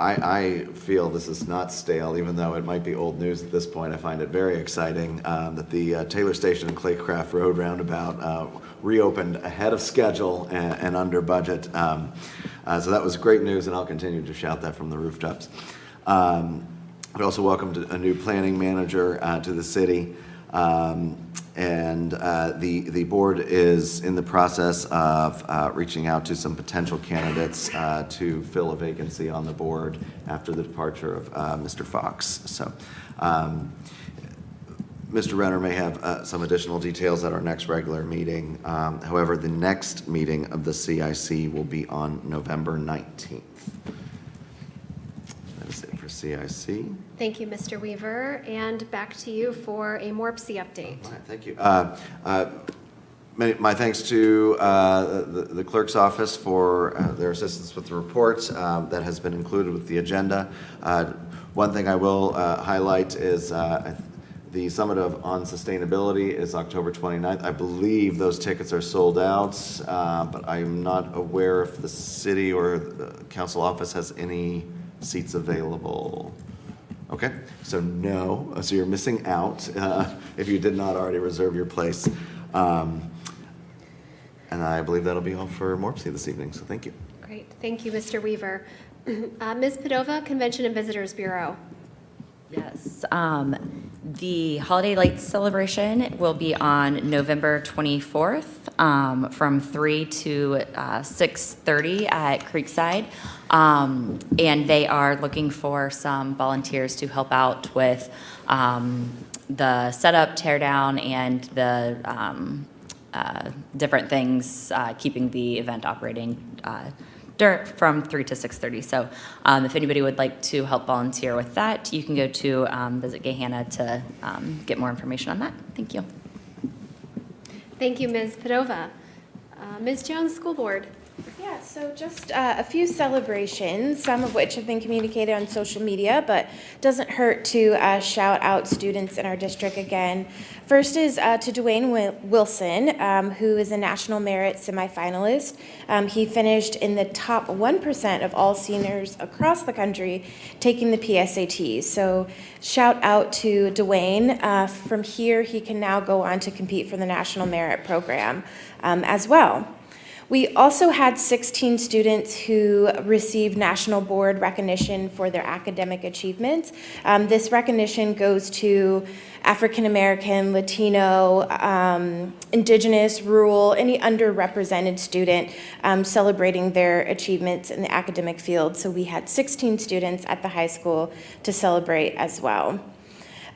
I feel this is not stale, even though it might be old news at this point. I find it very exciting that the Taylor Station and Claycraft Road roundabout reopened ahead of schedule and under budget. So that was great news, and I'll continue to shout that from the rooftops. We also welcomed a new planning manager to the city. The board is in the process of reaching out to some potential candidates to fill a vacancy on the board after the departure of Mr. Fox. So Mr. Renner may have some additional details at our next regular meeting. However, the next meeting of the CIC will be on November 19th. That is it for CIC. Thank you, Mr. Weaver, and back to you for a MORPC update. All right, thank you. My thanks to the clerk's office for their assistance with the report that has been included with the agenda. One thing I will highlight is the Summit on Sustainability is October 29th. I believe those tickets are sold out, but I'm not aware if the city or the council office has any seats available. Okay, so no, so you're missing out if you did not already reserve your place. And I believe that'll be all for MORPC this evening, so thank you. Great, thank you, Mr. Weaver. Ms. Padova, Convention and Visitors Bureau. Yes. The Holiday Lights celebration will be on November 24th from 3 to 6:30 at Creekside. And they are looking for some volunteers to help out with the setup, tear down, and the different things, keeping the event operating from 3 to 6:30. So if anybody would like to help volunteer with that, you can go to visit Gahanna to get more information on that. Thank you. Thank you, Ms. Padova. Ms. Jones, School Board. Yeah, so just a few celebrations, some of which have been communicated on social media, but doesn't hurt to shout out students in our district again. First is to Dwayne Wilson, who is a National Merit semifinalist. He finished in the top 1% of all seniors across the country taking the PSAT. So shout out to Dwayne. From here, he can now go on to compete for the National Merit Program as well. We also had 16 students who received national board recognition for their academic achievements. This recognition goes to African American, Latino, Indigenous, rural, any underrepresented student celebrating their achievements in the academic field. So we had 16 students at the high school to celebrate as well.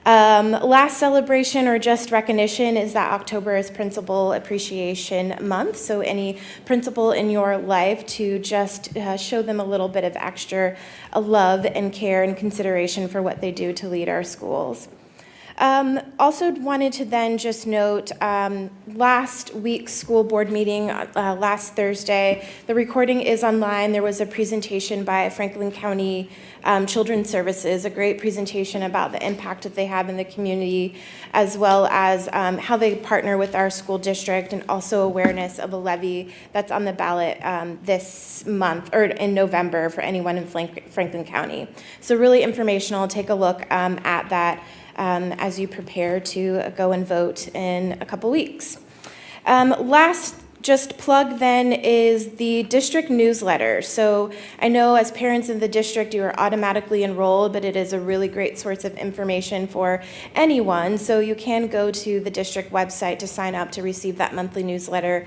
Last celebration or just recognition is that October is Principal Appreciation Month. So any principal in your life to just show them a little bit of extra love and care and consideration for what they do to lead our schools. Also wanted to then just note last week's school board meeting last Thursday, the recording is online. There was a presentation by Franklin County Children's Services, a great presentation about the impact that they have in the community, as well as how they partner with our school district, and also awareness of a levy that's on the ballot this month, or in November, for anyone in Franklin County. So really informational. Take a look at that as you prepare to go and vote in a couple weeks. Last just plug then is the district newsletter. So I know as parents in the district you are automatically enrolled, but it is a really great source of information for anyone. So you can go to the district website to sign up to receive that monthly newsletter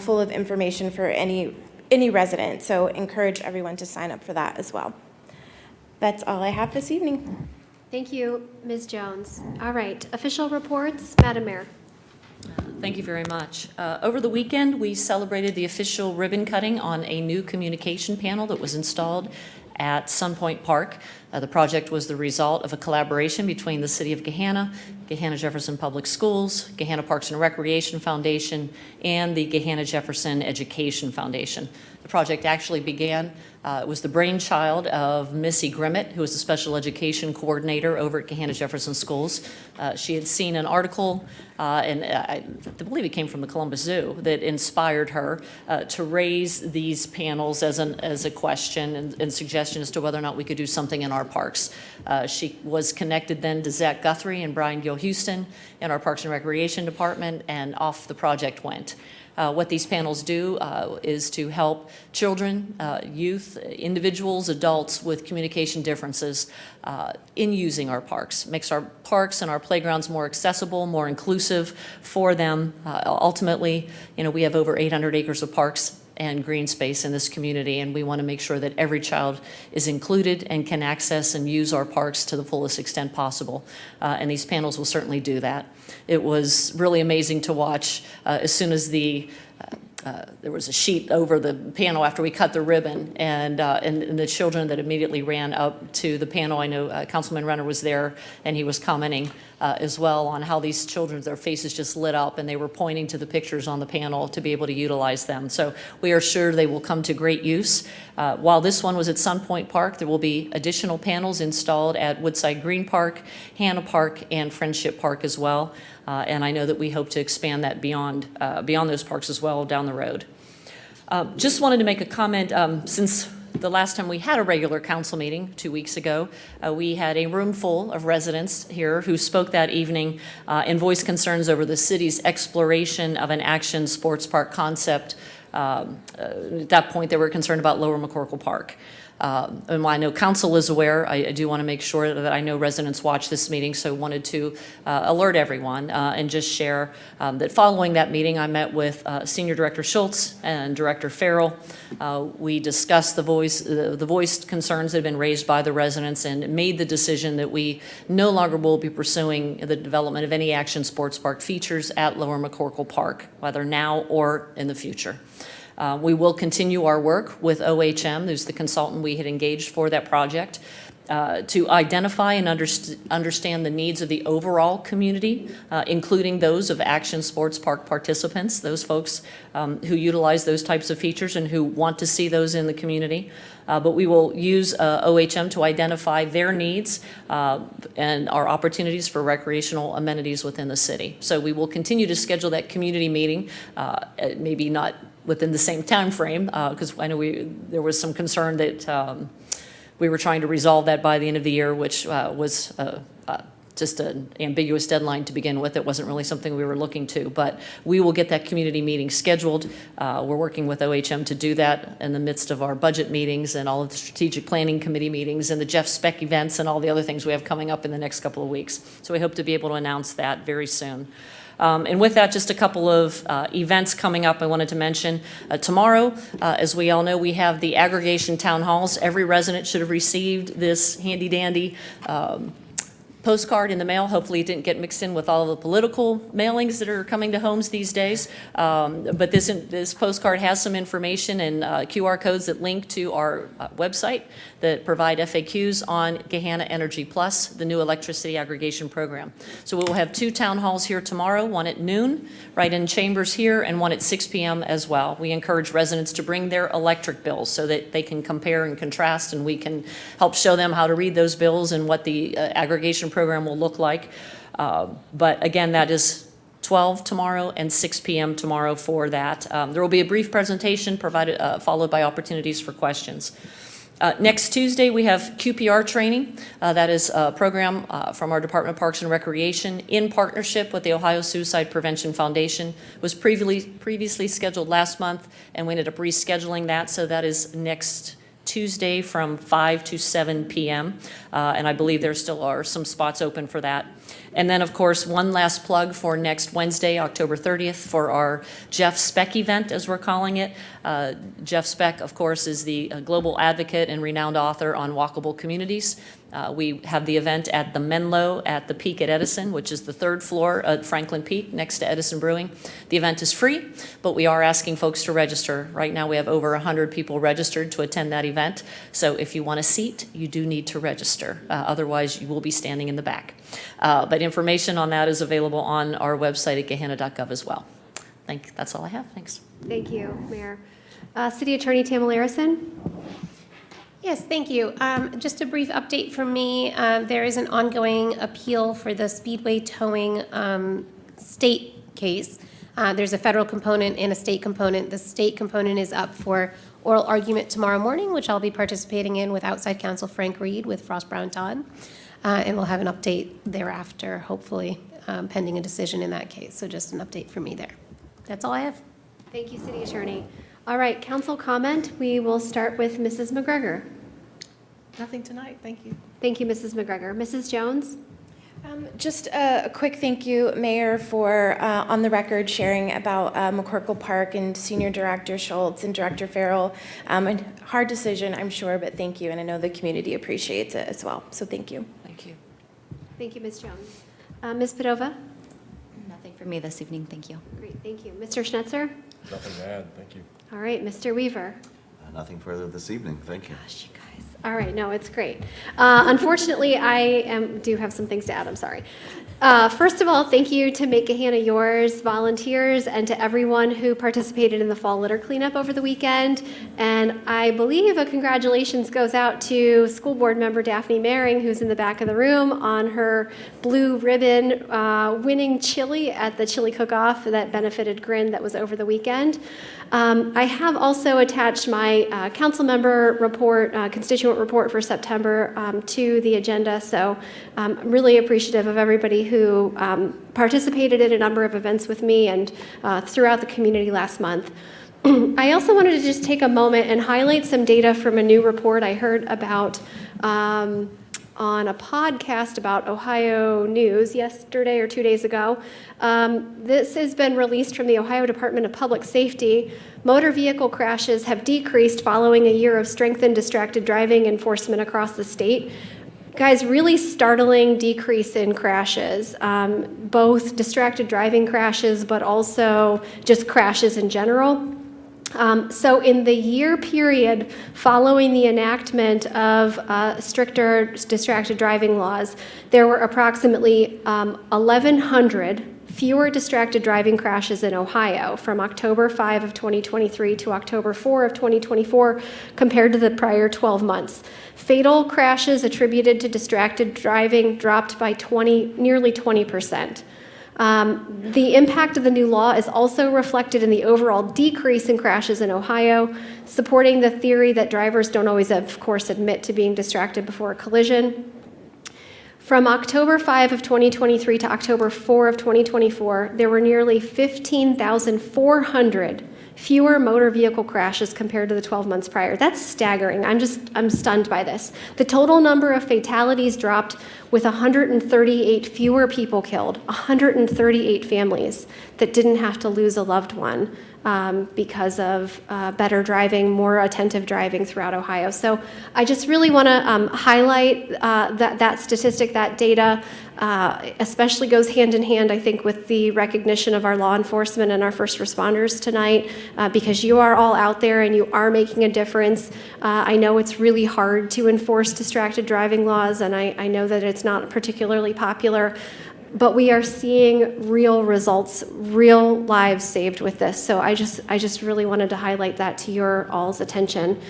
full of information for any resident. So encourage everyone to sign up for that as well. That's all I have this evening. Thank you, Ms. Jones. All right, official reports, Madam Mayor. Thank you very much. Over the weekend, we celebrated the official ribbon cutting on a new communication panel that was installed at Sunpoint Park. The project was the result of a collaboration between the City of Gahanna, Gahanna Jefferson Public Schools, Gahanna Parks and Recreation Foundation, and the Gahanna Jefferson Education Foundation. The project actually began, it was the brainchild of Missy Grimmett, who is the special education coordinator over at Gahanna Jefferson Schools. She had seen an article, and I believe it came from the Columbus Zoo, that inspired her to raise these panels as a question and suggestion as to whether or not we could do something in our parks. She was connected then to Zach Guthrie and Brian Gill Houston in our Parks and Recreation Department, and off the project went. What these panels do is to help children, youth, individuals, adults with communication differences in using our parks. Makes our parks and our playgrounds more accessible, more inclusive for them. Ultimately, we have over 800 acres of parks and green space in this community, and we want to make sure that every child is included and can access and use our parks to the fullest extent possible. And these panels will certainly do that. It was really amazing to watch as soon as there was a sheet over the panel after we cut the ribbon, and the children that immediately ran up to the panel. I know Councilman Renner was there, and he was commenting as well on how these children, their faces just lit up, and they were pointing to the pictures on the panel to be able to utilize them. So we are sure they will come to great use. While this one was at Sunpoint Park, there will be additional panels installed at Woodside Green Park, Hanna Park, and Friendship Park as well. And I know that we hope to expand that beyond those parks as well down the road. Just wanted to make a comment. Since the last time we had a regular council meeting 2 weeks ago, we had a room full of residents here who spoke that evening and voiced concerns over the city's exploration of an action sports park concept. At that point, they were concerned about Lower McCorkle Park. And while I know council is aware, I do want to make sure that I know residents watch this meeting, so wanted to alert everyone and just share that following that meeting, I met with Senior Director Schultz and Director Farrell. We discussed the voiced concerns that have been raised by the residents and made the decision that we no longer will be pursuing the development of any action sports park features at Lower McCorkle Park, whether now or in the future. We will continue our work with OHM, who's the consultant we had engaged for that project, to identify and understand the needs of the overall community, including those of action sports park participants, those folks who utilize those types of features and who want to see those in the community. But we will use OHM to identify their needs and our opportunities for recreational amenities within the city. So we will continue to schedule that community meeting, maybe not within the same time frame, because I know there was some concern that we were trying to resolve that by the end of the year, which was just an ambiguous deadline to begin with. It wasn't really something we were looking to, but we will get that community meeting scheduled. We're working with OHM to do that in the midst of our budget meetings and all of the strategic planning committee meetings and the Jeff Speck events and all the other things we have coming up in the next couple of weeks. So we hope to be able to announce that very soon. And with that, just a couple of events coming up I wanted to mention. Tomorrow, as we all know, we have the aggregation town halls. Every resident should have received this handy-dandy postcard in the mail. Hopefully it didn't get mixed in with all the political mailings that are coming to homes these days. But this postcard has some information and QR codes that link to our website that provide FAQs on Gahanna Energy Plus, the new electricity aggregation program. So we will have 2 town halls here tomorrow, one at noon, right in chambers here, and one at 6 p.m. as well. We encourage residents to bring their electric bills so that they can compare and contrast, and we can help show them how to read those bills and what the aggregation program will look like. But again, that is 12 tomorrow and 6 p.m. tomorrow for that. There will be a brief presentation provided, followed by opportunities for questions. Next Tuesday, we have QPR training. That is a program from our Department of Parks and Recreation in partnership with the Ohio Suicide Prevention Foundation. It was previously scheduled last month, and we ended up rescheduling that, so that is next Tuesday from 5 to 7 p.m. And I believe there still are some spots open for that. And then, of course, one last plug for next Wednesday, October 30th, for our Jeff Speck event, as we're calling it. Jeff Speck, of course, is the global advocate and renowned author on walkable communities. We have the event at the Menlo at the Peak at Edison, which is the 3rd floor at Franklin Peak next to Edison Brewing. The event is free, but we are asking folks to register. Right now we have over 100 people registered to attend that event. So if you want a seat, you do need to register. Otherwise, you will be standing in the back. But information on that is available on our website at gahanna.gov as well. That's all I have. Thanks. Thank you, Mayor. City Attorney Tamala Arison. Yes, thank you. Just a brief update from me. There is an ongoing appeal for the Speedway towing state case. There's a federal component and a state component. The state component is up for oral argument tomorrow morning, which I'll be participating in with outside counsel Frank Reed with Frost Brown Todd. And we'll have an update thereafter, hopefully, pending a decision in that case. So just an update from me there. That's all I have. Thank you, City Attorney. All right, council comment. We will start with Mrs. McGregor. Nothing tonight, thank you. Thank you, Mrs. McGregor. Mrs. Jones? Just a quick thank you, Mayor, for on the record sharing about McCorkle Park and Senior Director Schultz and Director Farrell. A hard decision, I'm sure, but thank you, and I know the community appreciates it as well, so thank you. Thank you. Thank you, Ms. Jones. Ms. Padova? Nothing for me this evening, thank you. Great, thank you. Mr. Schnetzer? Nothing to add, thank you. All right, Mr. Weaver? Nothing further this evening. Thank you. Gosh, you guys. All right, no, it's great. Unfortunately, I do have some things to add. I'm sorry. First of all, thank you to Make Gahanna Yours volunteers and to everyone who participated in the fall litter cleanup over the weekend. And I believe a congratulations goes out to school board member Daphne Maring, who's in the back of the room, on her blue ribbon winning chili at the chili cook-off that benefited Grin that was over the weekend. I have also attached my council member report, constituent report for September to the agenda. So I'm really appreciative of everybody who participated in a number of events with me and throughout the community last month. I also wanted to just take a moment and highlight some data from a new report I heard about on a podcast about Ohio News yesterday or 2 days ago. This has been released from the Ohio Department of Public Safety. Motor vehicle crashes have decreased following a year of strengthened distracted driving enforcement across the state. Guys, really startling decrease in crashes, both distracted driving crashes, but also just crashes in general. So in the year period following the enactment of stricter distracted driving laws, there were approximately 1,100 fewer distracted driving crashes in Ohio from October 5 of 2023 to October 4 of 2024 compared to the prior 12 months. Fatal crashes attributed to distracted driving dropped by nearly 20%. The impact of the new law is also reflected in the overall decrease in crashes in Ohio, supporting the theory that drivers don't always, of course, admit to being distracted before a collision. From October 5 of 2023 to October 4 of 2024, there were nearly 15,400 fewer motor vehicle crashes compared to the 12 months prior. That's staggering. I'm stunned by this. The total number of fatalities dropped with 138 fewer people killed, 138 families that didn't have to lose a loved one because of better driving, more attentive driving throughout Ohio. So I just really want to highlight that statistic, that data, especially goes hand in hand, I think, with the recognition of our law enforcement and our first responders tonight, because you are all out there and you are making a difference. I know it's really hard to enforce distracted driving laws, and I know that it's not particularly popular, but we are seeing real results, real lives saved with this. So I just really wanted to highlight that to your all's attention.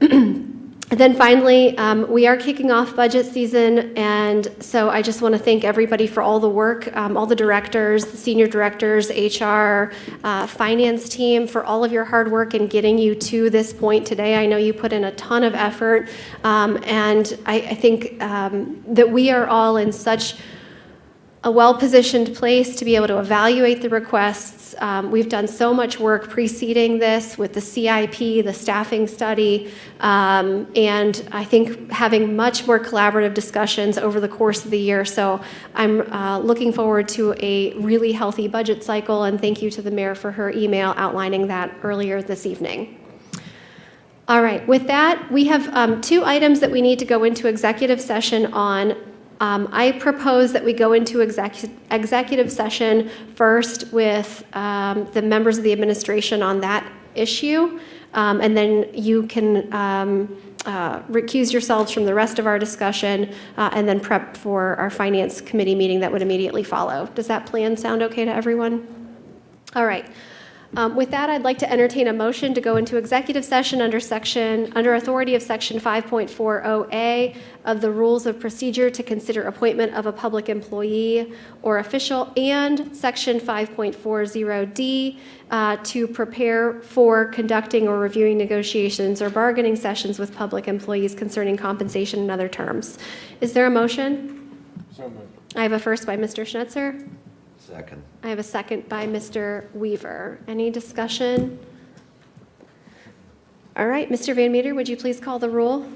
And then finally, we are kicking off budget season, and so I just want to thank everybody for all the work, all the directors, the senior directors, HR, finance team, for all of your hard work in getting you to this point today. I know you put in a ton of effort, and I think that we are all in such a well-positioned place to be able to evaluate the requests. We've done so much work preceding this with the CIP, the staffing study, and I think having much more collaborative discussions over the course of the year. So I'm looking forward to a really healthy budget cycle, and thank you to the mayor for her email outlining that earlier this evening. All right, with that, we have 2 items that we need to go into executive session on. I propose that we go into executive session first with the members of the administration on that issue, and then you can recuse yourselves from the rest of our discussion, and then prep for our finance committee meeting that would immediately follow. Does that plan sound okay to everyone? All right. With that, I'd like to entertain a motion to go into executive session under authority of Section 5.40A of the Rules of Procedure to consider appointment of a public employee or official, and Section 5.40D to prepare for conducting or reviewing negotiations or bargaining sessions with public employees concerning compensation and other terms. Is there a motion? So moved. I have a first by Mr. Schnetzer. Second. I have a second by Mr. Weaver. Any discussion? All right, Mr. Van Meter, would you please call the roll?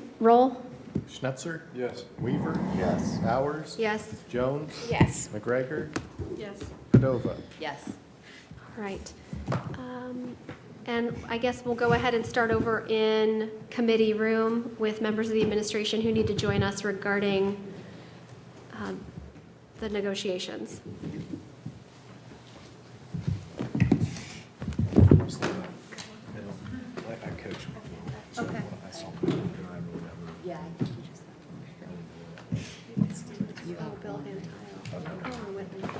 Schnetzer? Yes. Weaver? Yes. Bowers? Yes. Jones? Yes. McGregor? Yes. Padova? Yes. All right. And I guess we'll go ahead and start over in committee room with members of the administration who need to join us regarding the negotiations. I coach. Okay. Yeah. Oh, Bill Van Tile. Oh, with them.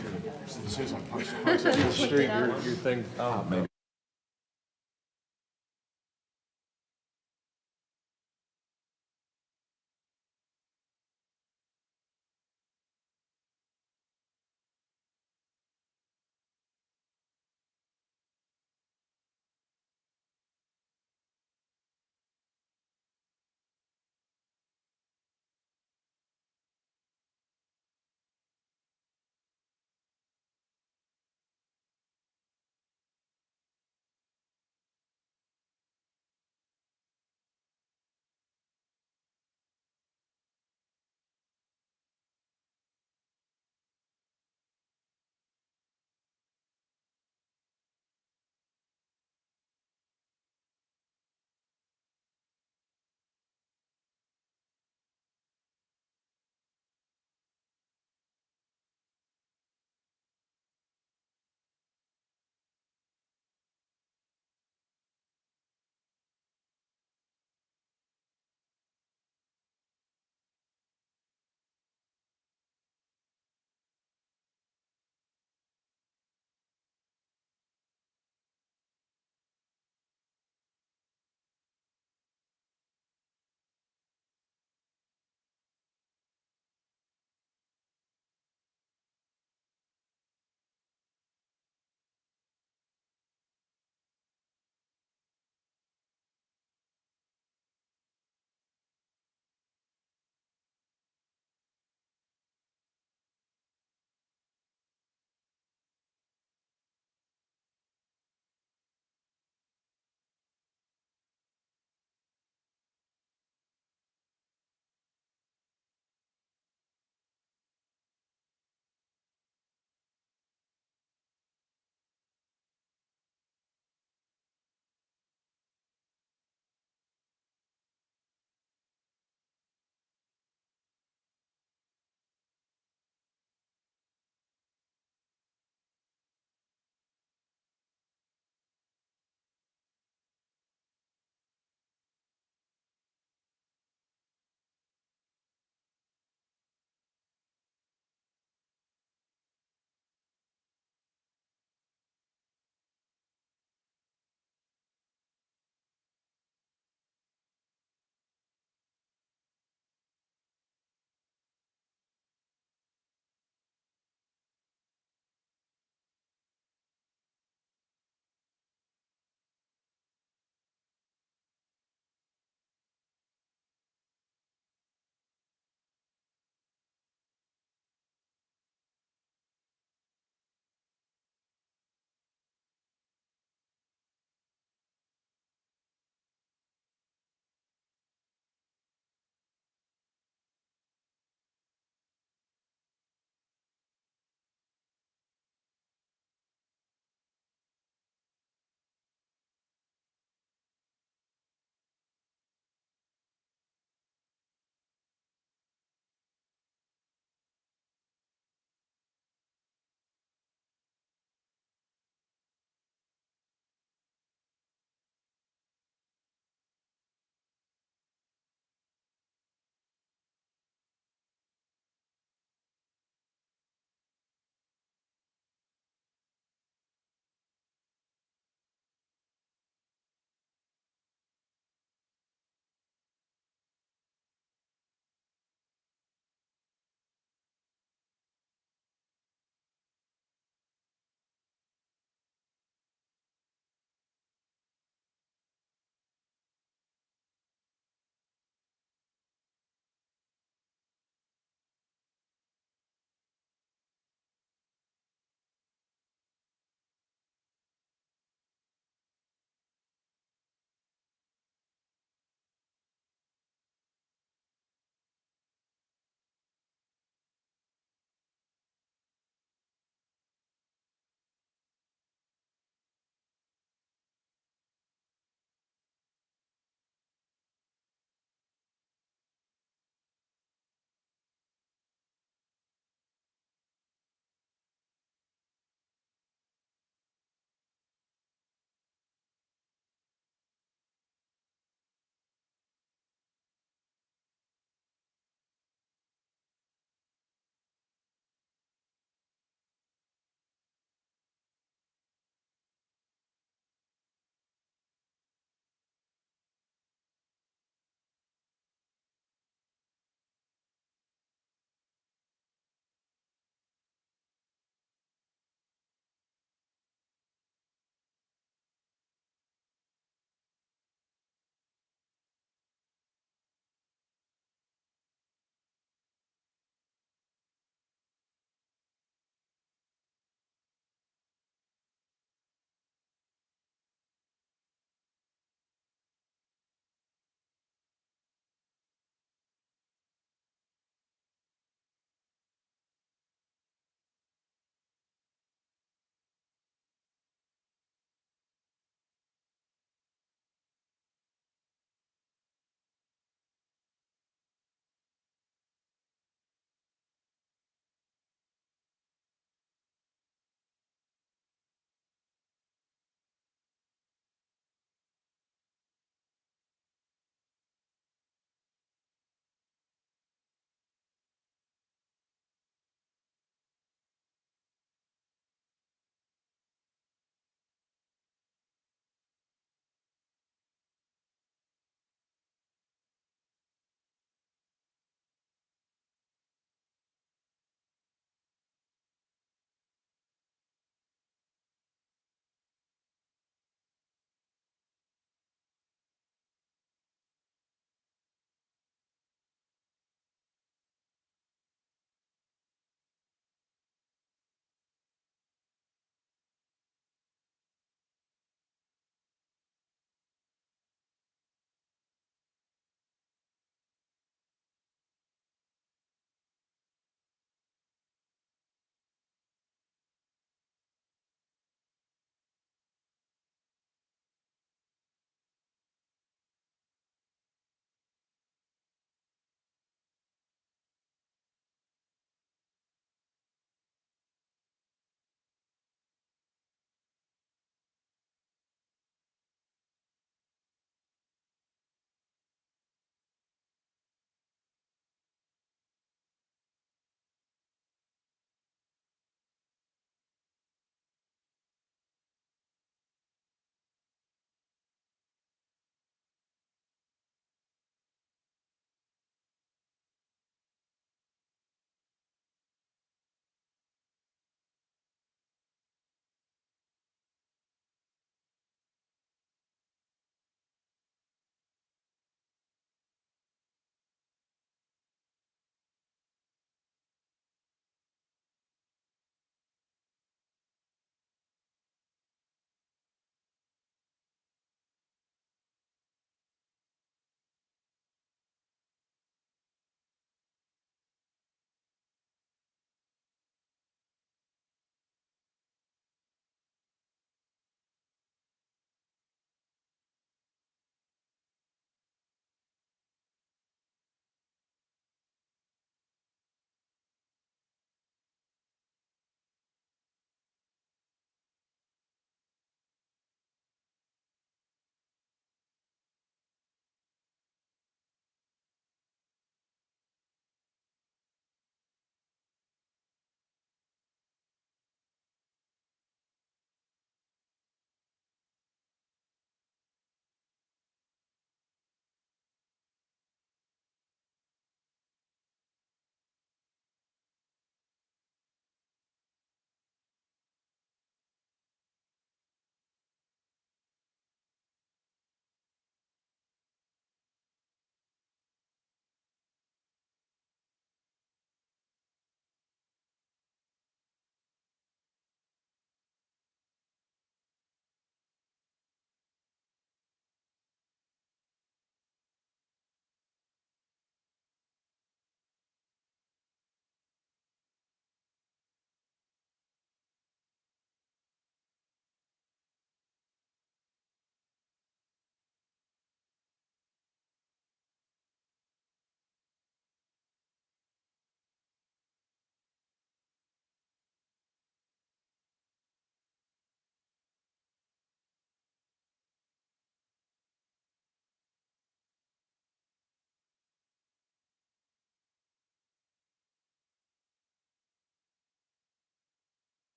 As soon as I punch the street, your thing, maybe.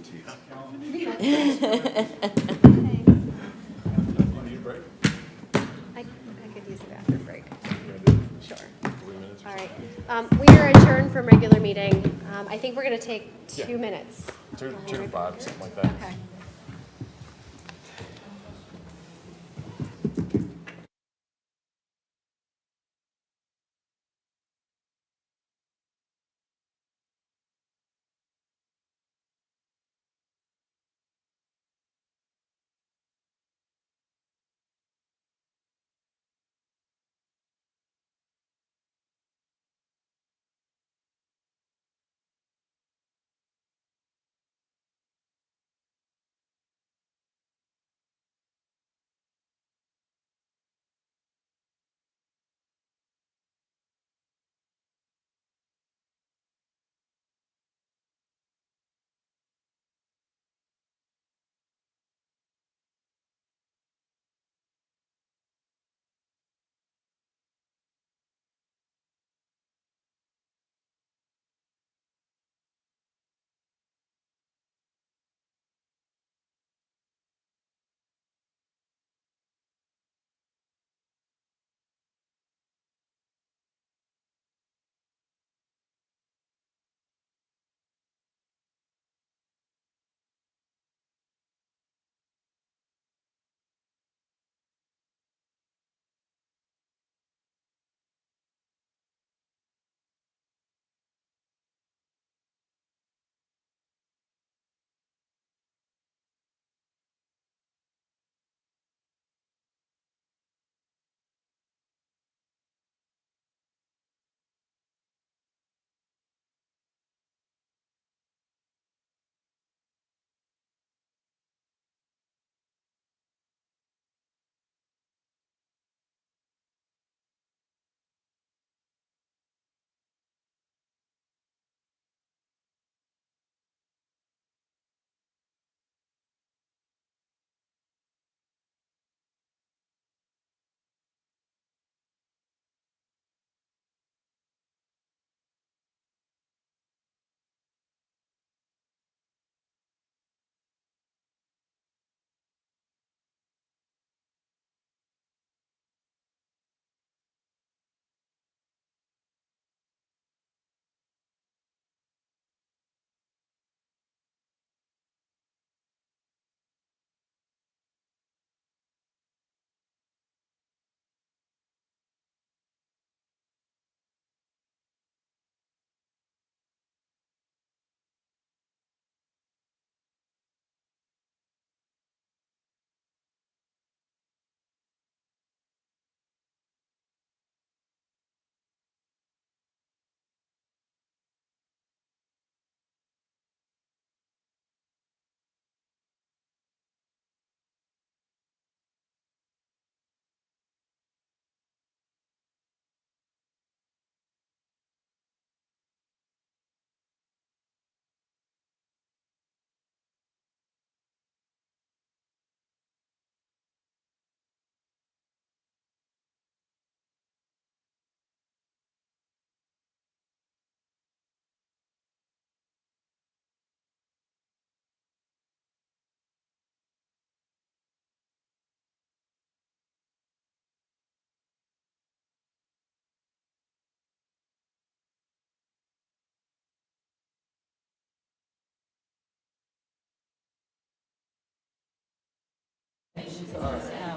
I could use a bathroom break. Sure. All right. We are adjourned from regular meeting. I think we're going to take 2 minutes. 2 to 5, something like that. Okay.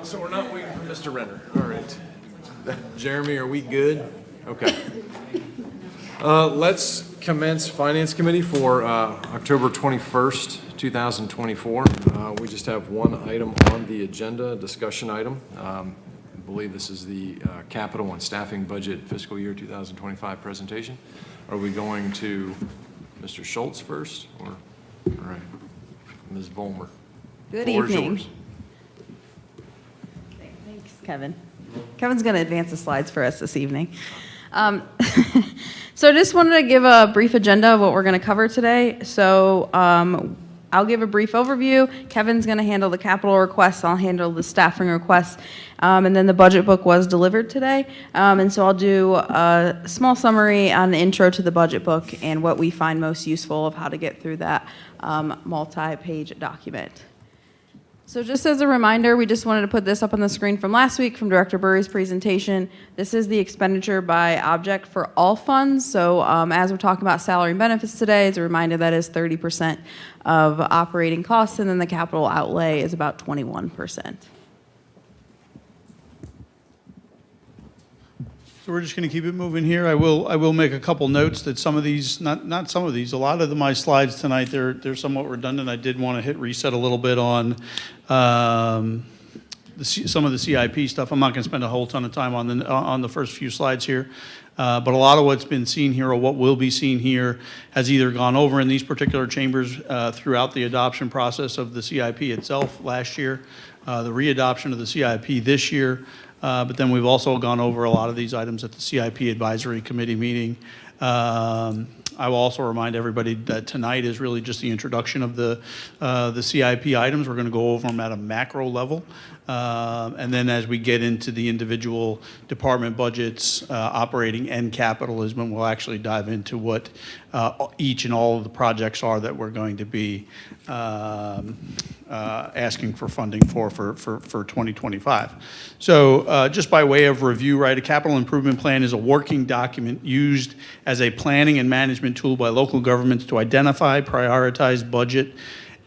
So we're not waiting for Mr. Renner. All right. Jeremy, are we good? Okay. Let's commence Finance Committee for October 21st, 2024. We just have one item on the agenda, a discussion item. I believe this is the capital and staffing budget fiscal year 2025 presentation. Are we going to Mr. Schultz first, or, all right, Ms. Vollmer? Good Floor is evening. yours. Thanks, Kevin. Kevin's going to advance the slides for us this evening. So I just wanted to give a brief agenda of what we're going to cover today. So I'll give a brief overview. Kevin's going to handle the capital requests. I'll handle the staffing requests. And then the budget book was delivered today. And so I'll do a small summary on the intro to the budget book and what we find most useful of how to get through that multi-page document. So just as a reminder, we just wanted to put this up on the screen from last week from Director Burry's presentation. This is the expenditure by object for all funds. So as we're talking about salary and benefits today, as a reminder, that is 30% of operating costs, and then the capital outlay is about 21%. So we're just going to keep it moving here. I will make a couple notes that some of these, not some of these, a lot of my slides tonight, they're somewhat redundant. I did want to hit reset a little bit on some of the CIP stuff. I'm not going to spend a whole ton of time on the first few slides here. But a lot of what's been seen here or what will be seen here has either gone over in these particular chambers throughout the adoption process of the CIP itself last year, the readoption of the CIP this year, but then we've also gone over a lot of these items at the CIP Advisory Committee meeting. I will also remind everybody that tonight is really just the introduction of the CIP items. We're going to go over them at a macro level. And then as we get into the individual department budgets, operating and capital is when we'll actually dive into what each and all of the projects are that we're going to be asking for funding for 2025. So just by way of review, right, a capital improvement plan is a working document used as a planning and management tool by local governments to identify, prioritize, budget,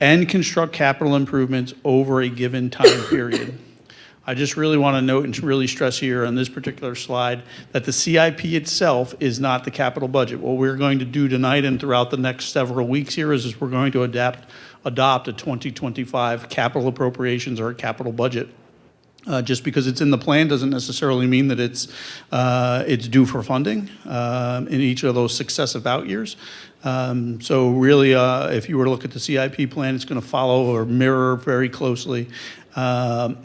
and construct capital improvements over a given time period. I just really want to note and really stress here on this particular slide that the CIP itself is not the capital budget. What we're going to do tonight and throughout the next several weeks here is we're going to adopt a 2025 capital appropriations or a capital budget. Just because it's in the plan doesn't necessarily mean that it's due for funding in each of those successive out years. So really, if you were to look at the CIP plan, it's going to follow or mirror very closely the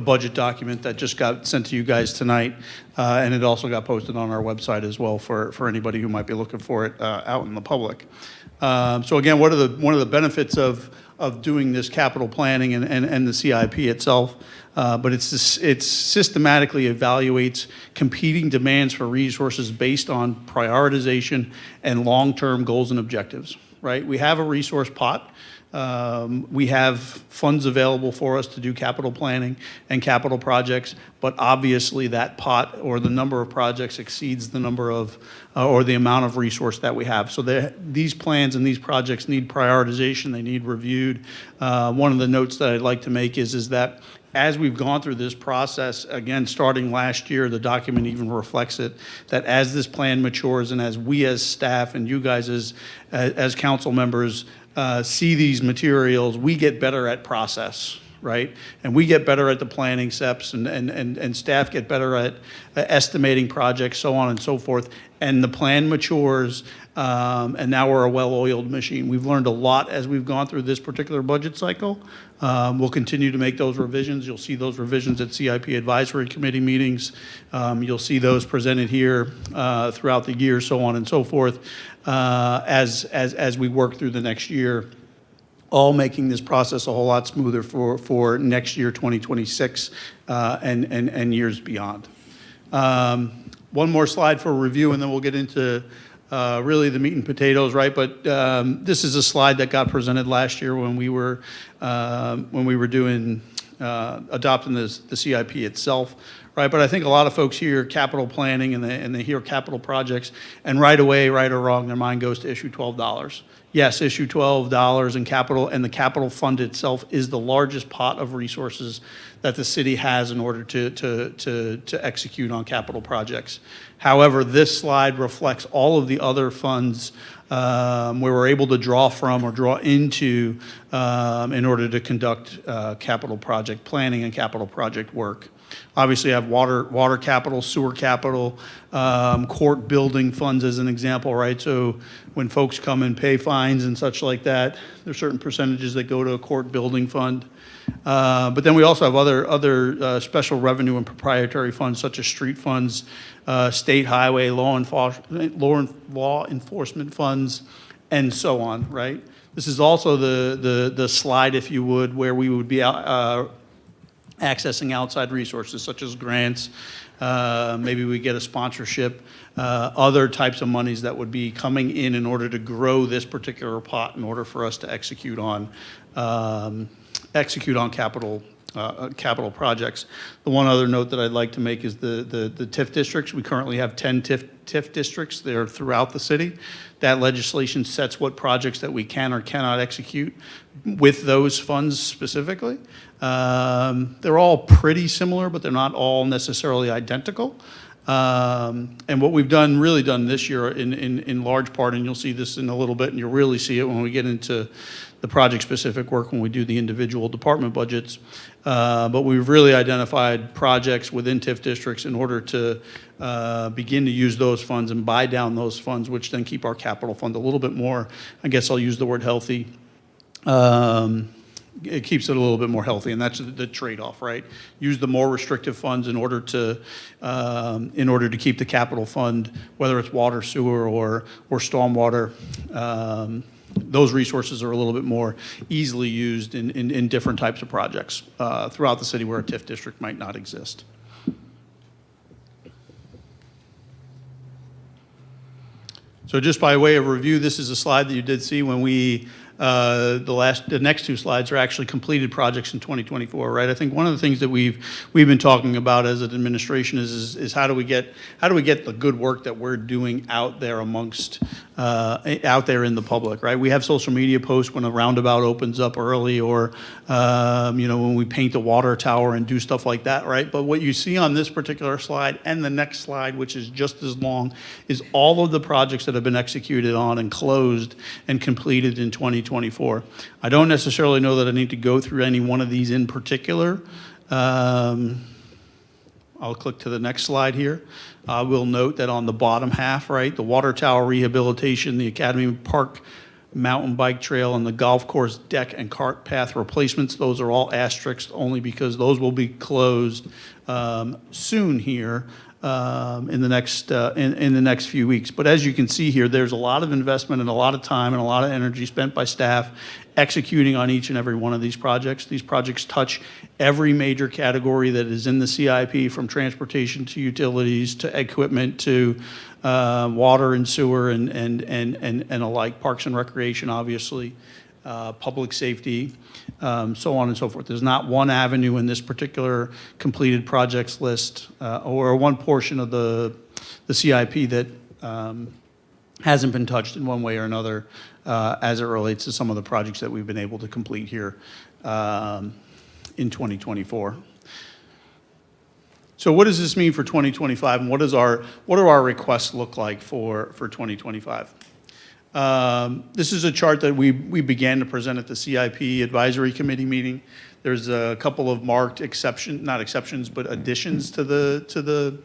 budget document that just got sent to you guys tonight, and it also got posted on our website as well for anybody who might be looking for it out in the public. So again, one of the benefits of doing this capital planning and the CIP itself, but it systematically evaluates competing demands for resources based on prioritization and long-term goals and objectives, right? We have a resource pot. We have funds available for us to do capital planning and capital projects, but obviously that pot or the number of projects exceeds the number of or the amount of resource that we have. So these plans and these projects need prioritization. They need reviewed. One of the notes that I'd like to make is that as we've gone through this process, again, starting last year, the document even reflects it, that as this plan matures and as we as staff and you guys as council members see these materials, we get better at process, right? And we get better at the planning steps and staff get better at estimating projects, so on and so forth. And the plan matures, and now we're a well-oiled machine. We've learned a lot as we've gone through this particular budget cycle. We'll continue to make those revisions. You'll see those revisions at CIP Advisory Committee meetings. You'll see those presented here throughout the year, so on and so forth, as we work through the next year, all making this process a whole lot smoother for next year, 2026, and years beyond. One more slide for review, and then we'll get into really the meat and potatoes, right? But this is a slide that got presented last year when we were doing adopting the CIP itself, right? But I think a lot of folks hear capital planning and they hear capital projects, and right away, right or wrong, their mind goes to issue $12. Yes, issue $12 in capital, and the capital fund itself is the largest pot of resources that the city has in order to execute on capital projects. However, this slide reflects all of the other funds where we're able to draw from or draw into in order to conduct capital project planning and capital project work. Obviously, I have water capital, sewer capital, court building funds as an example, right? So when folks come and pay fines and such like that, there's certain percentages that go to a court building fund. But then we also have other special revenue and proprietary funds such as street funds, state highway, law enforcement funds, and so on, right? This is also the slide, if you would, where we would be accessing outside resources such as grants. Maybe we get a sponsorship, other types of monies that would be coming in order to grow this particular pot in order for us to execute on capital projects. The one other note that I'd like to make is the TIF districts. We currently have 10 TIF districts. They're throughout the city. That legislation sets what projects that we can or cannot execute with those funds specifically. They're all pretty similar, but they're not all necessarily identical. And what we've really done this year in large part, and you'll see this in a little bit, and you'll really see it when we get into the project-specific work when we do the individual department budgets. But we've really identified projects within TIF districts in order to begin to use those funds and buy down those funds, which then keep our capital fund a little bit more, I guess I'll use the word healthy. It keeps it a little bit more healthy, and that's the trade-off, right? Use the more restrictive funds in order to keep the capital fund, whether it's water, sewer, or stormwater. Those resources are a little bit more easily used in different types of projects throughout the city where a TIF district might not exist. So just by way of review, this is a slide that you did see when we the next two slides are actually completed projects in 2024, right? I think one of the things that we've been talking about as an administration is how do we get the good work that we're doing out there out there in the public, right? We have social media posts when a roundabout opens up early, or when we paint a water tower and do stuff like that, right? But what you see on this particular slide and the next slide, which is just as long, is all of the projects that have been executed on and closed and completed in 2024. I don't necessarily know that I need to go through any one of these in particular. I'll click to the next slide here. I will note that on the bottom half, right, the water tower rehabilitation, the Academy Park mountain bike trail, and the golf course deck and cart path replacements, those are all asterisks only because those will be closed soon here in the next few weeks. But as you can see here, there's a lot of investment and a lot of time and a lot of energy spent by staff executing on each and every one of these projects. These projects touch every major category that is in the CIP, from transportation to utilities to equipment to water and sewer and alike, parks and recreation, obviously, public safety, so on and so forth. There's not one avenue in this particular completed projects list or one portion of the CIP that hasn't been touched in one way or another as it relates to some of the projects that we've been able to complete here in 2024. So what does this mean for 2025, and what do our requests look like for 2025? This is a chart that we began to present at the CIP Advisory Committee meeting. There's a couple of marked not exceptions, but additions to the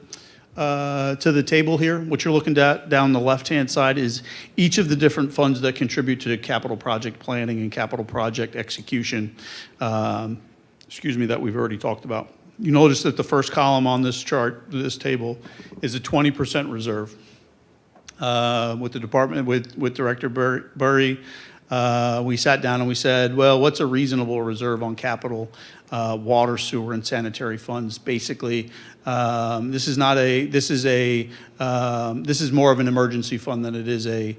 table here. What you're looking at down the left-hand side is each of the different funds that contribute to capital project planning and capital project execution, that we've already talked about. You notice that the first column on this chart, this table, is a 20% reserve. With the department, with Director Burry, we sat down and we said, well, what's a reasonable reserve on capital, water, sewer, and sanitary funds? Basically, this is more of an emergency fund than it is a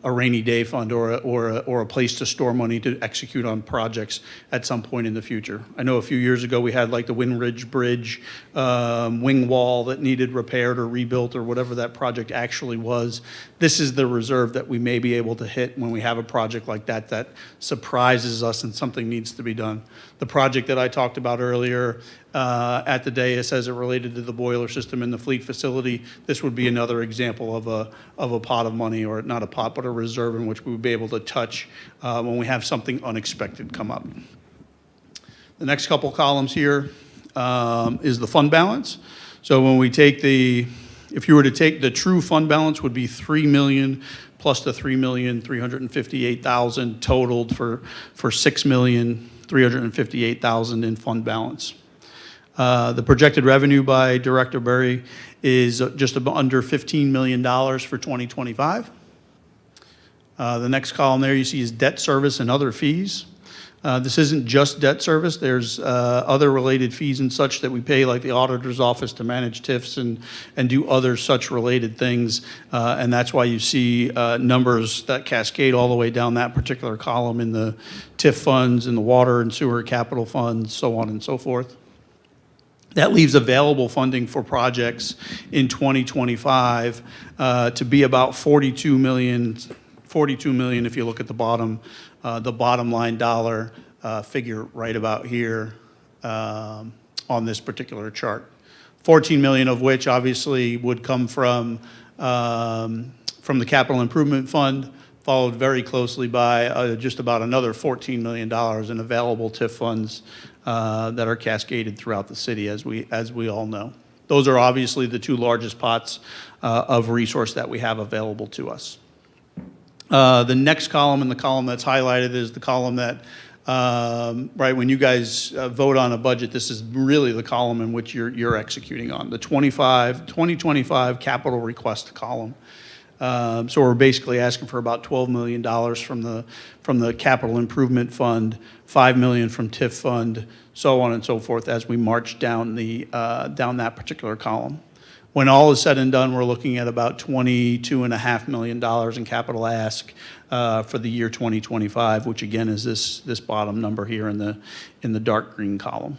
rainy day fund or a place to store money to execute on projects at some point in the future. I know a few years ago we had like the Windridge Bridge wing wall that needed repaired or rebuilt or whatever that project actually was. This is the reserve that we may be able to hit when we have a project like that surprises us and something needs to be done. The project that I talked about earlier at the dais as it related to the boiler system in the fleet facility, this would be another example of a pot of money, or not a pot, but a reserve in which we would be able to touch when we have something unexpected come up. The next couple columns here is the fund balance. So when we take if you were to take the true fund balance would be $3 million plus the $3,358,000 totaled for $6,358,000 in fund balance. The projected revenue by Director Burry is just under $15 million for 2025. The next column there you see is debt service and other fees. This isn't just debt service. There's other related fees and such that we pay, like the auditor's office to manage TIFs and do other such related things. And that's why you see numbers that cascade all the way down that particular column in the TIF funds, in the water and sewer capital funds, so on and so forth. That leaves available funding for projects in 2025 to be about 42 million if you look at the bottom line dollar figure right about here on this particular chart. 14 million of which obviously would come from the capital improvement fund, followed very closely by just about another $14 million in available TIF funds that are cascaded throughout the city, as we all know. Those are obviously the two largest pots of resource that we have available to us. The next column, and the column that's highlighted, is the column that, right, when you guys vote on a budget, this is really the column in which you're executing on, the 2025 capital request column. So we're basically asking for about $12 million from the capital improvement fund, $5 million from TIF fund, so on and so forth, as we march down down that particular column. When all is said and done, we're looking at about $22.5 million in capital ask for the year 2025, which again is this bottom number here in the dark green column.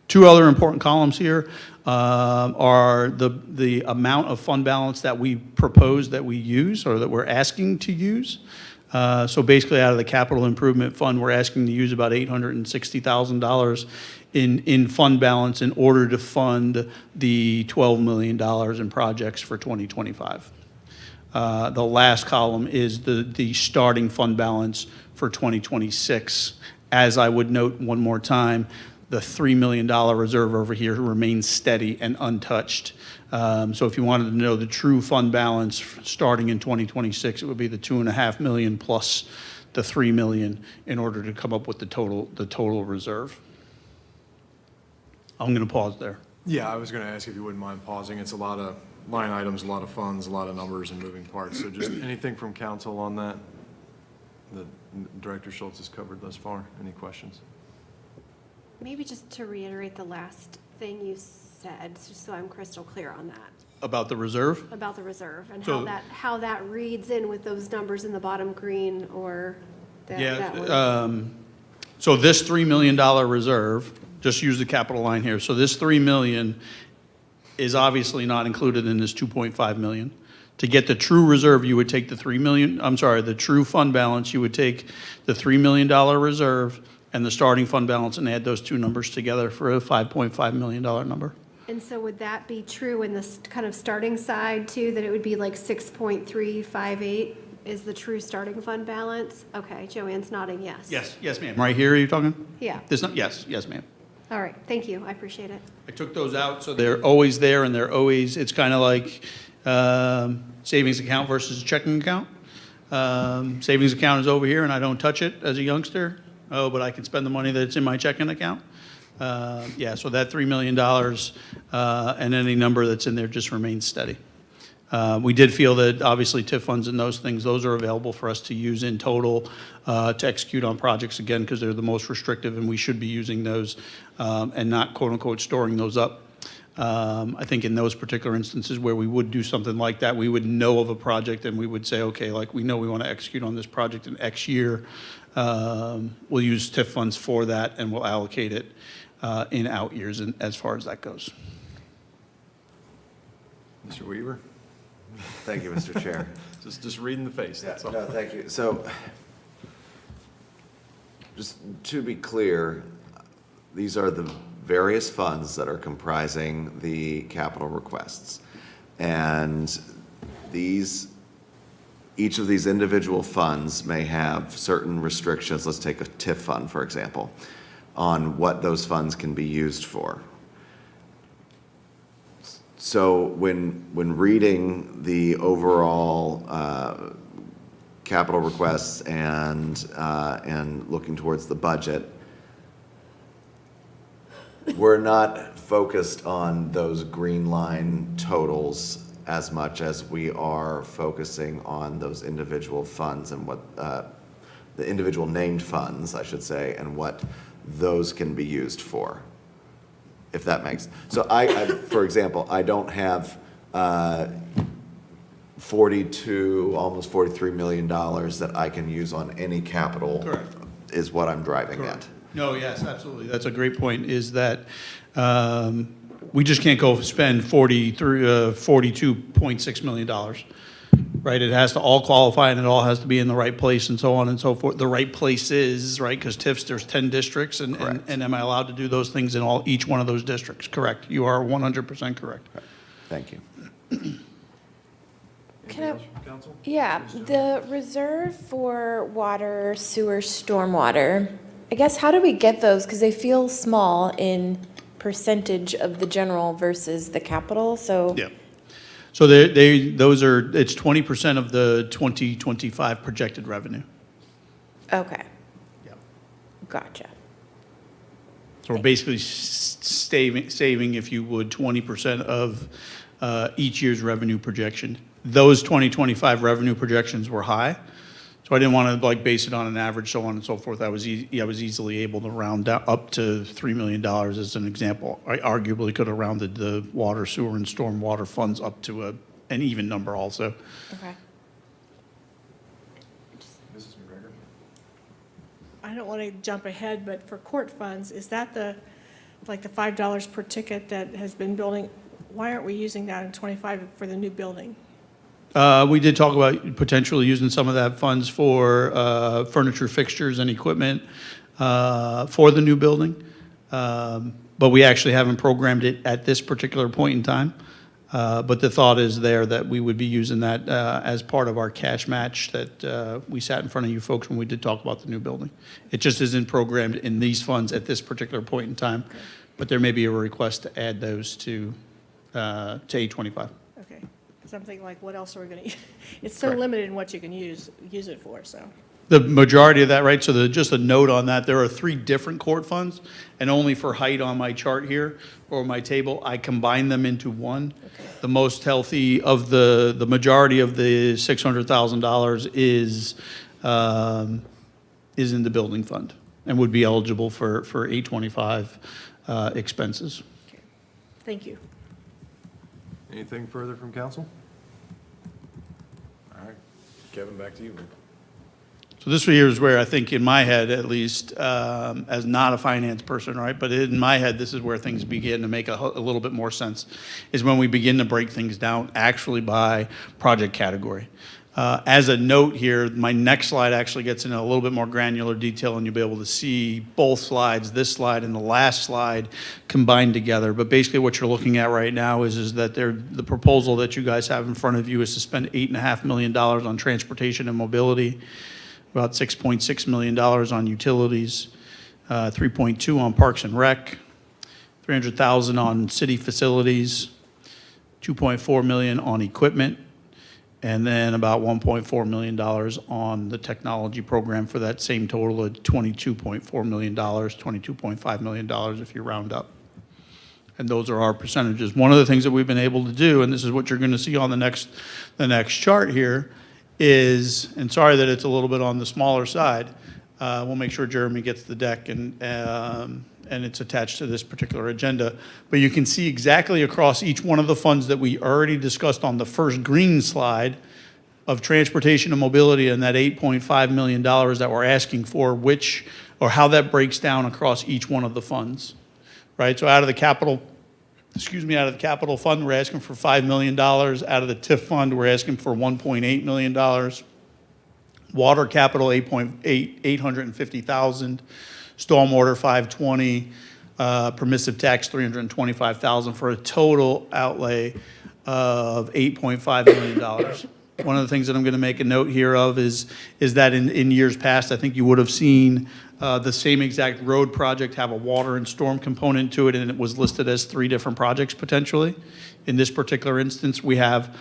Two other important columns here are the amount of fund balance that we propose that we use, or that we're asking to use. So basically, out of the capital improvement fund, we're asking to use about $860,000 in fund balance in order to fund the $12 million in projects for 2025. The last column is the starting fund balance for 2026. As I would note one more time, the $3 million reserve over here remains steady and untouched. So if you wanted to know the true fund balance starting in 2026, it would be the $2.5 million plus the $3 million in order to come up with the total reserve. I'm going to pause there. Yeah, I was going to ask if you wouldn't mind pausing. It's a lot of line items, a lot of funds, a lot of numbers and moving parts. So just anything from council on that Director Schultz has covered thus far? Any questions? Maybe just to reiterate the last thing you said, just so I'm crystal clear on that, About the reserve? about the reserve, and So- how that reads in with those numbers in the bottom green, or that one. Yeah, so this $3 million reserve, just use the capital line here. So this $3 million is obviously not included in this $2.5 million. To get the true reserve, you would take the the true fund balance, you would take the $3 million reserve and the starting fund balance and add those two numbers together for a $5.5 million number. And so would that be true in this kind of starting side too, that it would be like 6.358 is the true starting fund balance? Okay, Joanne's nodding yes. Yes, ma'am. Right here, are you talking? Yeah. Yes, ma'am. All right, thank you, I appreciate it. I took those out, so they're always there, and they're always, it's kind of like savings account versus a checking account. Savings account is over here, and I don't touch it as a youngster. Oh, but I can spend the money that's in my checking account. Yeah, so that $3 million and any number that's in there just remains steady. We did feel that obviously TIF funds and those things, those are available for us to use in total to execute on projects, again, because they're the most restrictive, and we should be using those and not quote-unquote storing those up. I think in those particular instances where we would do something like that, we would know of a project and we would say, okay, like we know we want to execute on this project in X year. We'll use TIF funds for that, and we'll allocate it in out years as far as that goes. Mr. Weaver? Thank you, Mr. Chair. Just reading the face, that's all. No, thank you. So, just to be clear, these are the various funds that are comprising the capital requests. And each of these individual funds may have certain restrictions. Let's take a TIF fund, for example, on what those funds can be used for. So when reading the overall capital requests and looking towards the budget, we're not focused on those green line totals as much as we are focusing on those individual funds and what the individual named funds, I should say, and what those can be used for, if that makes. So for example, I don't have 42, almost $43 million that I can use on any capital. Correct. Is what I'm driving at. No, yes, absolutely. That's a great point, is that we just can't go spend $42.6 million, right? It has to all qualify, and it all has to be in the right place, and so on and so forth. The right places, right? Because TIFs, there's 10 districts, and am I allowed to do those things in each one of those districts? Correct. You are 100% correct. Right. Thank you. Yeah, the reserve for water, sewer, stormwater, I guess, how do we get those? Because they feel small in percentage of the general versus the capital, so. Yeah. So those are, it's 20% of the 2025 projected revenue. Okay. Yeah. Gotcha. So we're basically saving, if you would, 20% of each year's revenue projection. Those 2025 revenue projections were high, so I didn't want to base it on an average, so on and so forth. I was easily able to round up to $3 million as an example. I arguably could have rounded the water, sewer, and stormwater funds up to an even number also. Okay. Mrs. McGregor? I don't want to jump ahead, but for court funds, is that the $5 per ticket that has been building? Why aren't we using that in 25 for the new building? We did talk about potentially using some of that funds for furniture, fixtures, and equipment for the new building. But we actually haven't programmed it at this particular point in time. But the thought is there that we would be using that as part of our cash match that we sat in front of you folks when we did talk about the new building. It just isn't programmed in these funds at this particular point in time. But there may be a request to add those to 825. Okay, because I'm thinking what else are we going to, it's so Correct. limited in what you can use it for, so. The majority of that, right, so just a note on that, there are 3 different court funds, and only for height on my chart here, or my table, I combine them into one. Okay. The most healthy of the majority of the $600,000 is in the building fund, and would be eligible for 825 expenses. Thank you. Anything further from council? All right, Kevin, back to you. So this here is where I think, in my head at least, as not a finance person, right, but in my head, this is where things begin to make a little bit more sense, is when we begin to break things down actually by project category. As a note here, my next slide actually gets into a little bit more granular detail, and you'll be able to see both slides, this slide and the last slide, combined together. But basically what you're looking at right now is that the proposal that you guys have in front of you is to spend $8.5 million on transportation and mobility, about $6.6 million on utilities, 3.2 on parks and rec, 300,000 on city facilities, 2.4 million on equipment, and then about $1.4 million on the technology program for that same total of $22.4 million, $22.5 million if you round up. And those are our percentages. One of the things that we've been able to do, and this is what you're going to see on the next chart here, is, and sorry that it's a little bit on the smaller side, we'll make sure Jeremy gets the deck and it's attached to this particular agenda. But you can see exactly across each one of the funds that we already discussed on the first green slide of transportation and mobility, and that $8.5 million that we're asking for, how that breaks down across each one of the funds, right? So out of the capital fund, we're asking for $5 million. Out of the TIF fund, we're asking for $1.8 million. Water capital, $850,000. Stormwater, $520,000. Permissive tax, $325,000, for a total outlay of $8.5 million. One of the things that I'm going to make a note here of is that in years past, I think you would have seen the same exact road project have a water and storm component to it, and it was listed as 3 different projects potentially. In this particular instance, we have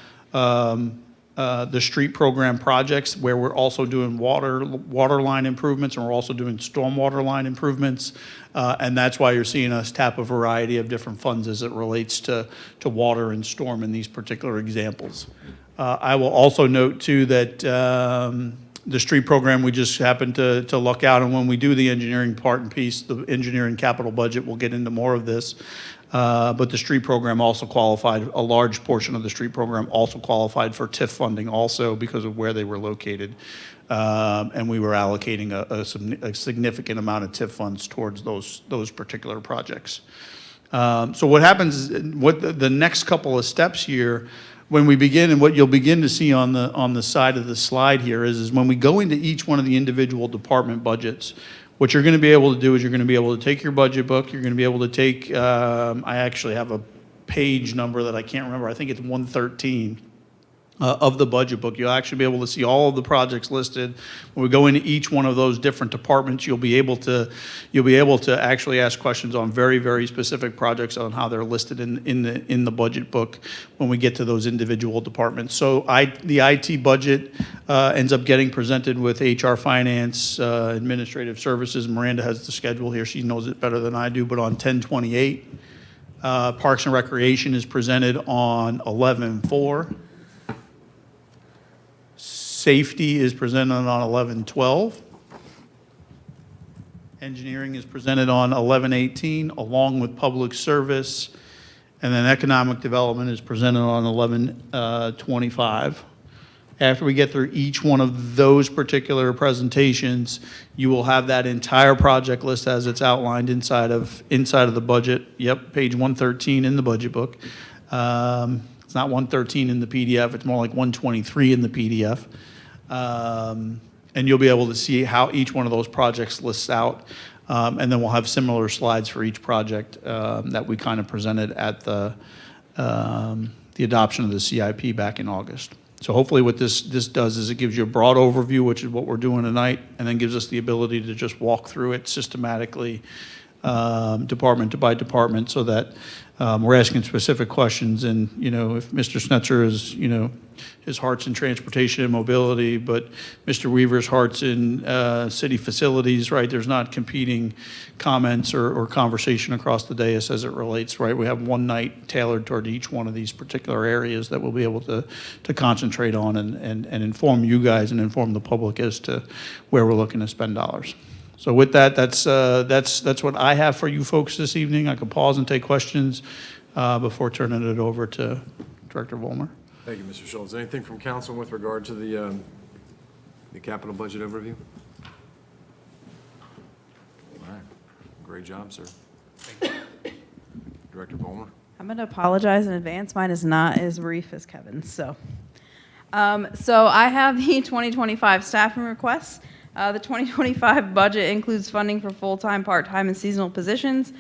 the street program projects, where we're also doing water line improvements, and we're also doing stormwater line improvements. And that's why you're seeing us tap a variety of different funds as it relates to water and storm in these particular examples. I will also note too that the street program, we just happened to luck out, and when we do the engineering part and piece, the engineering capital budget, we'll get into more of this. But the street program also qualified, a large portion of the street program also qualified for TIF funding also because of where they were located. And we were allocating a significant amount of TIF funds towards those particular projects. So what happens, what the next couple of steps here, when we begin, and what you'll begin to see on the side of the slide here is when we go into each one of the individual department budgets, what you're going to be able to do is you're going to be able to take your budget book, you're going to be able to take, I actually have a page number that I can't remember, I think it's 113 of the budget book. You'll actually be able to see all of the projects listed. When we go into each one of those different departments, you'll be able to actually ask questions on very, very specific projects on how they're listed in the budget book when we get to those individual departments. So the IT budget ends up getting presented with HR, Finance, Administrative Services. Miranda has the schedule here. She knows it better than I do, but on 10/28. Parks and Recreation is presented on 11/4. Safety is presented on 11/12. Engineering is presented on 11/18, along with Public Service. And then Economic Development is presented on 11/25. After we get through each one of those particular presentations, you will have that entire project list as it's outlined inside of the budget. Yep, page 113 in the budget book. It's not 113 in the PDF, it's more like 123 in the PDF. And you'll be able to see how each one of those projects lists out. And then we'll have similar slides for each project that we kind of presented at the adoption of the CIP back in August. So hopefully what this does is it gives you a broad overview, which is what we're doing tonight, and then gives us the ability to just walk through it systematically, department by department, so that we're asking specific questions. And, if Mr. Snetzer is, his heart's in transportation and mobility, but Mr. Weaver's heart's in city facilities, right? There's not competing comments or conversation across the dais as it relates, right? We have one night tailored toward each one of these particular areas that we'll be able to concentrate on and inform you guys and inform the public as to where we're looking to spend dollars. So with that, that's what I have for you folks this evening. I can pause and take questions before turning it over to Director Vollmer. Thank you, Mr. Schultz. Anything from council with regard to the capital budget overview? All right. Great job, sir. Thank you. Director Vollmer. I'm going to apologize in advance. Mine is not as brief as Kevin's. So I have the 2025 staffing requests. The 2025 budget includes funding for full-time, part-time, and seasonal positions.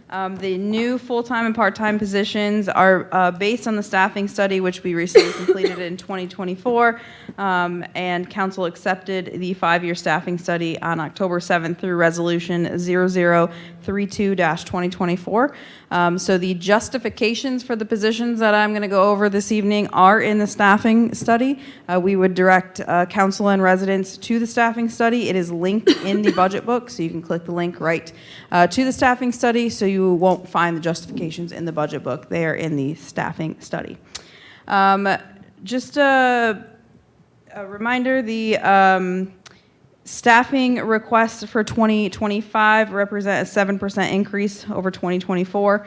The new full-time and part-time positions are based on the staffing study, which we recently completed in 2024, and council accepted the 5-year staffing study on October 7th through resolution 0032-2024. So the justifications for the positions that I'm going to go over this evening are in the staffing study. We would direct council and residents to the staffing study. It is linked in the budget book, so you can click the link right to the staffing study, so you won't find the justifications in the budget book. They are in the staffing study. Just a reminder, the staffing requests for 2025 represent a 7% increase over 2024.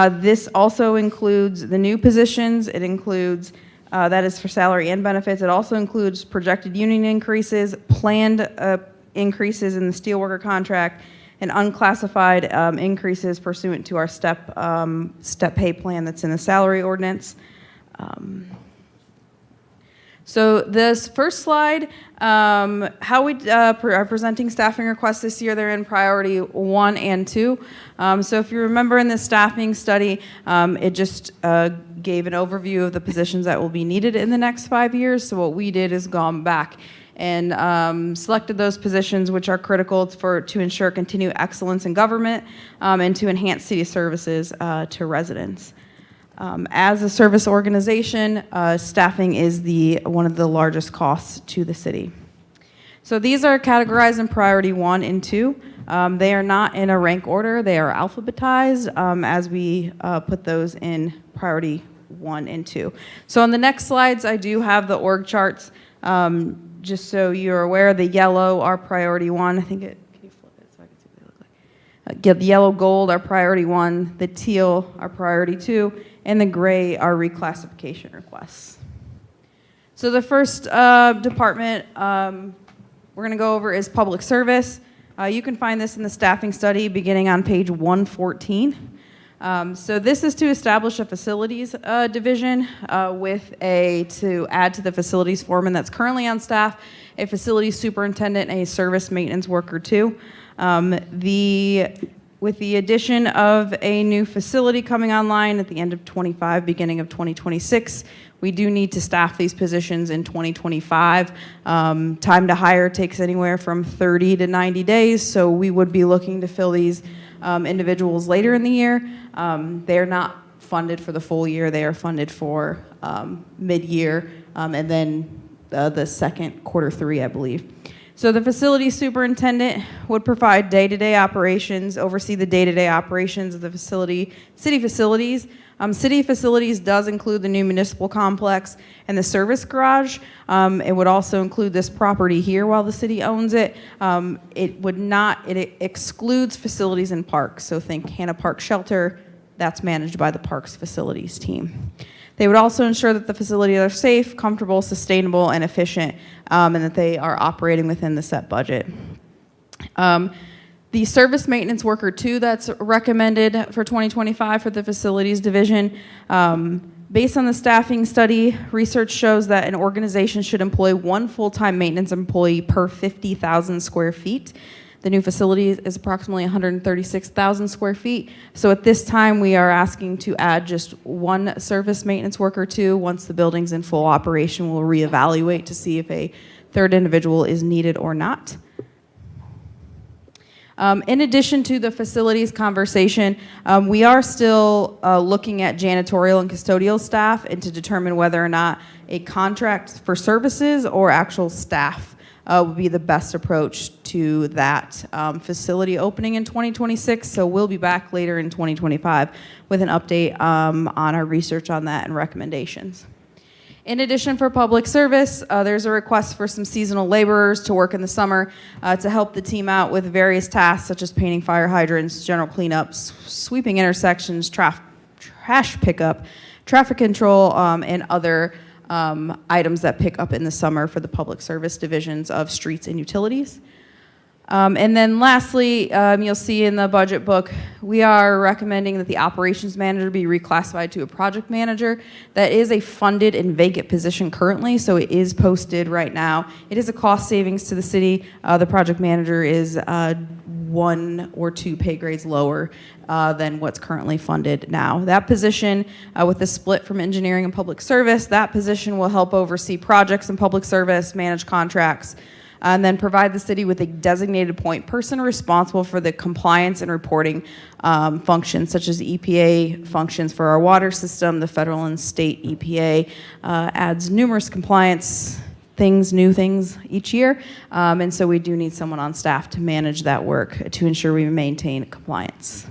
This also includes the new positions. It includes, that is for salary and benefits. It also includes projected union increases, planned increases in the steelworker contract, and unclassified increases pursuant to our step pay plan that's in the salary ordinance. So this first slide, how we are presenting staffing requests this year, they're in priority 1 and 2. So if you remember in the staffing study, it just gave an overview of the positions that will be needed in the next 5 years. So what we did is gone back and selected those positions which are critical to ensure continued excellence in government and to enhance city services to residents. As a service organization, staffing is one of the largest costs to the city. So these are categorized in priority 1 and 2. They are not in a rank order. They are alphabetized as we put those in priority 1 and 2. So on the next slides, I do have the org charts. Just so you're aware, the yellow are priority 1. I think can you flip it so I can see what they look like? The yellow gold are priority 1, the teal are priority 2, and the gray are reclassification requests. So the first department we're going to go over is public service. You can find this in the staffing study beginning on page 114. So this is to establish a facilities division to add to the facilities foreman that's currently on staff, a facilities superintendent, and a service maintenance worker too. With the addition of a new facility coming online at the end of 25, beginning of 2026, we do need to staff these positions in 2025. Time to hire takes anywhere from 30 to 90 days, so we would be looking to fill these individuals later in the year. They are not funded for the full year. They are funded for mid-year and then the second quarter 3, I believe. So the facility superintendent would provide day-to-day operations, oversee the day-to-day operations of the city facilities. City facilities does include the new municipal complex and the service garage. It would also include this property here while the city owns it. It excludes facilities and parks. So think Hannah Park Shelter, that's managed by the Parks Facilities team. They would also ensure that the facilities are safe, comfortable, sustainable, and efficient, and that they are operating within the set budget. The service maintenance worker 2 that's recommended for 2025 for the facilities division, based on the staffing study, research shows that an organization should employ 1 full-time maintenance employee per 50,000 square feet. The new facility is approximately 136,000 square feet. So at this time, we are asking to add just 1 service maintenance worker 2. Once the building's in full operation, we'll reevaluate to see if a 3rd individual is needed or not. In addition to the facilities conversation, we are still looking at janitorial and custodial staff and to determine whether or not a contract for services or actual staff would be the best approach to that facility opening in 2026. So we'll be back later in 2025 with an update on our research on that and recommendations. In addition, for public service, there's a request for some seasonal laborers to work in the summer to help the team out with various tasks such as painting fire hydrants, general cleanups, sweeping intersections, trash pickup, traffic control, and other items that pick up in the summer for the public service divisions of streets and utilities. And then lastly, you'll see in the budget book, we are recommending that the operations manager be reclassified to a project manager. That is a funded and vacant position currently, so it is posted right now. It is a cost savings to the city. The project manager is 1 or 2 pay grades lower than what's currently funded now. That position, with the split from engineering and public service, that position will help oversee projects in public service, manage contracts, and then provide the city with a designated point person responsible for the compliance and reporting functions, such as EPA functions for our water system. The federal and state EPA adds numerous compliance new things each year, and so we do need someone on staff to manage that work to ensure we maintain compliance.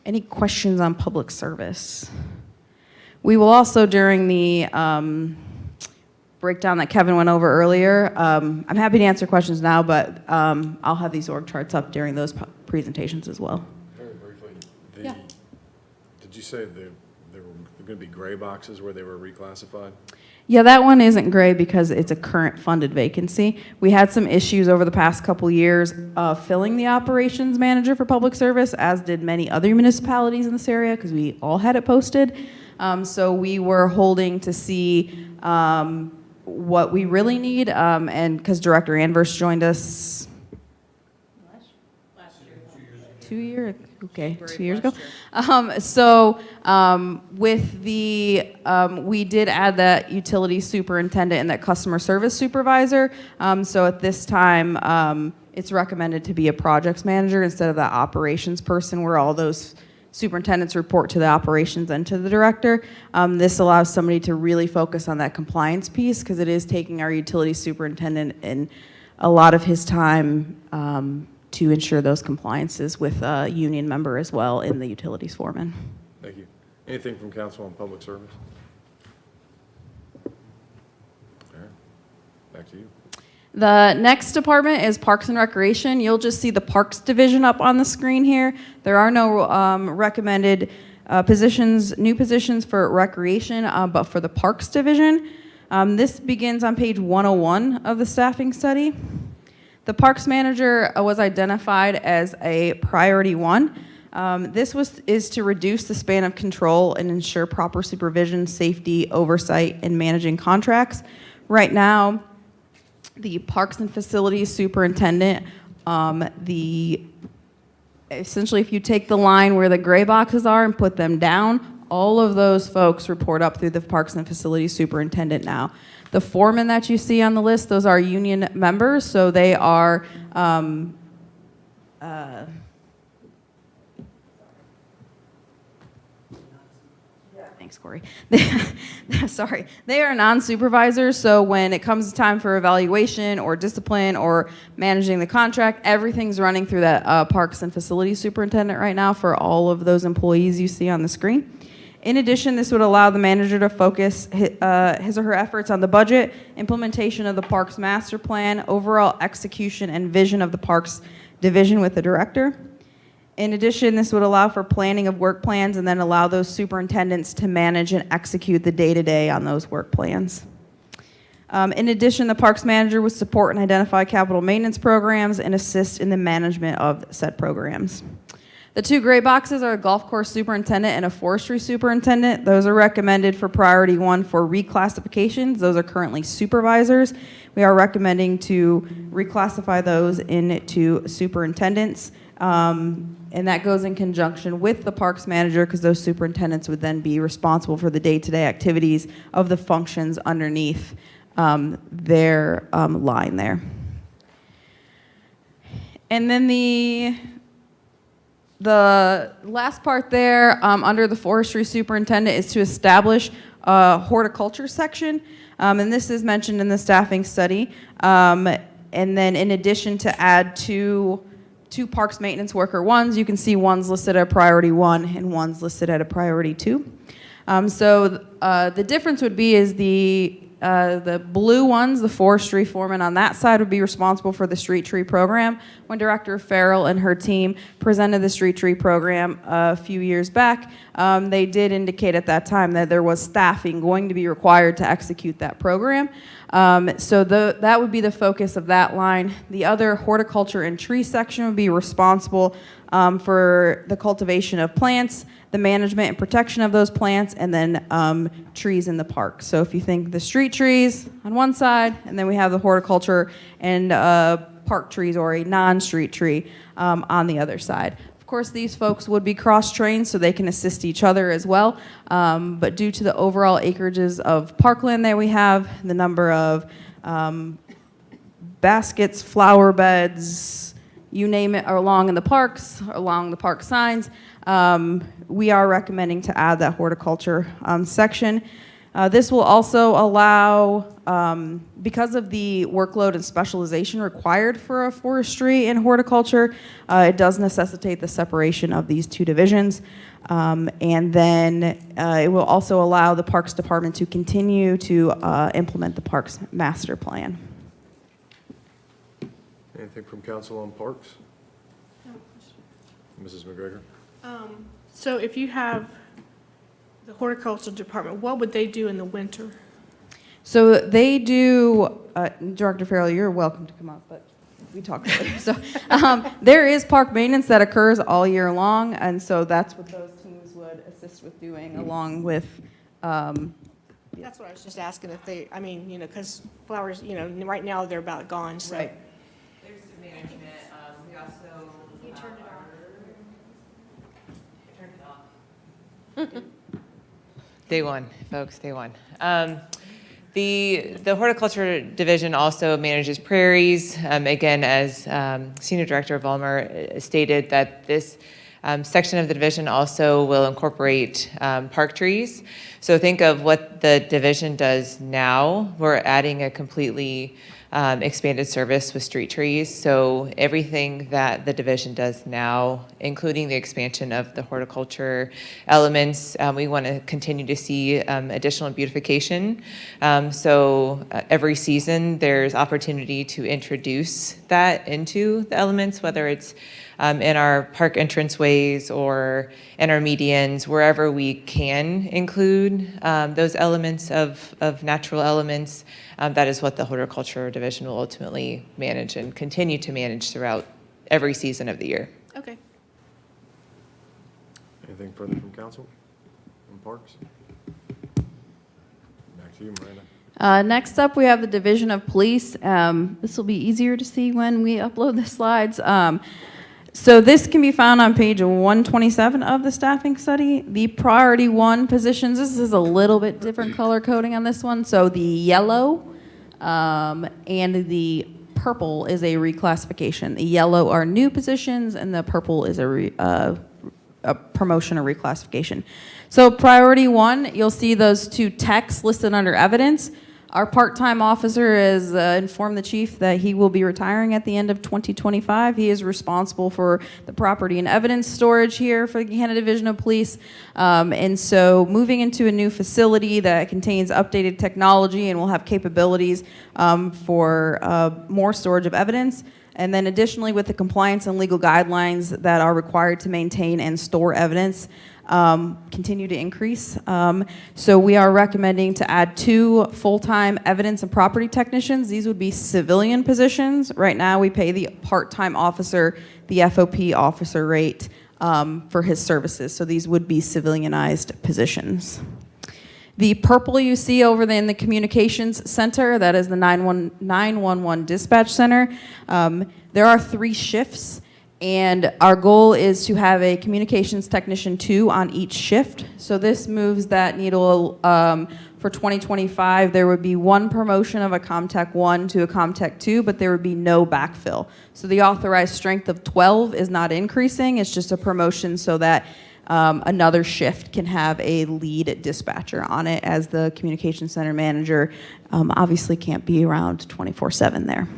Any questions on public service? We will also, during the breakdown that Kevin went over earlier, I'm happy to answer questions now, but I'll have these org charts up during those presentations as well. Very briefly, Yeah. Did you say there were going to be gray boxes where they were reclassified? Yeah, that one isn't gray because it's a current funded vacancy. We had some issues over the past couple years filling the operations manager for public service, as did many other municipalities in this area, because we all had it posted. So we were holding to see what we really need, and because Director Anvers joined us last year. 2 years? Okay, 2 years ago. With the, we did add that utility superintendent and that customer service supervisor. So at this time, it's recommended to be a projects manager instead of that operations person, where all those superintendents report to the operations and to the director. This allows somebody to really focus on that compliance piece because it is taking our utility superintendent and a lot of his time to ensure those compliances with a union member as well in the utilities foreman. Thank you. Anything from council on public service? All right, back to you. The next department is Parks and Recreation. You'll just see the Parks Division up on the screen here. There are no recommended new positions for Recreation, but for the Parks Division. This begins on page 101 of the staffing study. The Parks Manager was identified as a priority 1. This is to reduce the span of control and ensure proper supervision, safety, oversight, and managing contracts. Right now, the Parks and Facilities Superintendent, essentially if you take the line where the gray boxes are and put them down, all of those folks report up through the Parks and Facilities Superintendent now. The foremen that you see on the list, those are union members, so they are thanks, Corey. Sorry. They are non-supervisors, so when it comes time for evaluation or discipline or managing the contract, everything's running through that Parks and Facilities Superintendent right now for all of those employees you see on the screen. In addition, this would allow the manager to focus his or her efforts on the budget, implementation of the Parks Master Plan, overall execution and vision of the Parks Division with the director. In addition, this would allow for planning of work plans and then allow those superintendents to manage and execute the day-to-day on those work plans. In addition, the Parks Manager would support and identify capital maintenance programs and assist in the management of said programs. The 2 gray boxes are a golf course superintendent and a forestry superintendent. Those are recommended for priority 1 for reclassifications. Those are currently supervisors. We are recommending to reclassify those into superintendents. And that goes in conjunction with the Parks Manager because those superintendents would then be responsible for the day-to-day activities of the functions underneath their line there. And then the last part there under the forestry superintendent is to establish a horticulture section. And this is mentioned in the staffing study. And then in addition to add two Parks Maintenance Worker 1s, you can see one's listed at a priority 1 and one's listed at a priority 2. So the difference would be is the blue ones, the forestry foreman on that side would be responsible for the street tree program. When Director Farrell and her team presented the street tree program a few years back, they did indicate at that time that there was staffing going to be required to execute that program. So that would be the focus of that line. The other horticulture and tree section would be responsible for the cultivation of plants, the management and protection of those plants, and then trees in the park. So if you think the street trees on one side, and then we have the horticulture and park trees or a non-street tree on the other side. Of course, these folks would be cross-trained so they can assist each other as well. But due to the overall acreages of parkland that we have, the number of baskets, flower beds, you name it, are along in the parks, along the park signs, we are recommending to add that horticulture section. This will also allow, because of the workload and specialization required for a forestry and horticulture, it does necessitate the separation of these 2 divisions. And then it will also allow the Parks Department to continue to implement the Parks Master Plan. Anything from council on parks? No. Mrs. McGregor? So if you have the horticulture department, what would they do in the winter? So they do, Director Farrell, you're welcome to come up, but we talked later. So there is park maintenance that occurs all year long, and so that's what those teams would assist with doing along with. That's what I was just asking if they, I mean, you know, because flowers, you know, right now they're about gone, so. Right. There's the management. We also. You turned it I turned it off. Day one, folks, day one. The horticulture division also manages prairies. Again, as Senior Director Vollmer stated, that this section of the division also will incorporate park trees. So think of what the division does now. We're adding a completely expanded service with street trees. So everything that the division does now, including the expansion of the horticulture elements, we want to continue to see additional beautification. So every season there's opportunity to introduce that into the elements, whether it's in our park entranceways or in our medians, wherever we can include those elements of natural elements. That is what the horticulture division will ultimately manage and continue to manage throughout every season of the year. Okay. Anything further from council on parks? Back to you, Miranda. Next up, we have the Division of Police. This will be easier to see when we upload the slides. So this can be found on page 127 of the staffing study. The priority 1 positions, this is a little bit different color coding on this one. So the yellow and the purple is a reclassification. The yellow are new positions and the purple is a promotion or reclassification. So priority 1, you'll see those 2 techs listed under evidence. Our part-time officer has informed the chief that he will be retiring at the end of 2025. He is responsible for the property and evidence storage here for the Gahanna Division of Police. And so moving into a new facility that contains updated technology and will have capabilities for more storage of evidence. And then additionally, with the compliance and legal guidelines that are required to maintain and store evidence, continue to increase. So we are recommending to add 2 full-time evidence and property technicians. These would be civilian positions. Right now, we pay the part-time officer the FOP officer rate for his services. So these would be civilianized positions. The purple you see over in the communications center, that is the 911 dispatch center. There are 3 shifts. And our goal is to have a communications technician 2 on each shift. So this moves that needle for 2025. There would be 1 promotion of a ComTech 1 to a ComTech 2, but there would be no backfill. So the authorized strength of 12 is not increasing. It's just a promotion so that another shift can have a lead dispatcher on it, as the communications center manager obviously can't be around 24/7 there.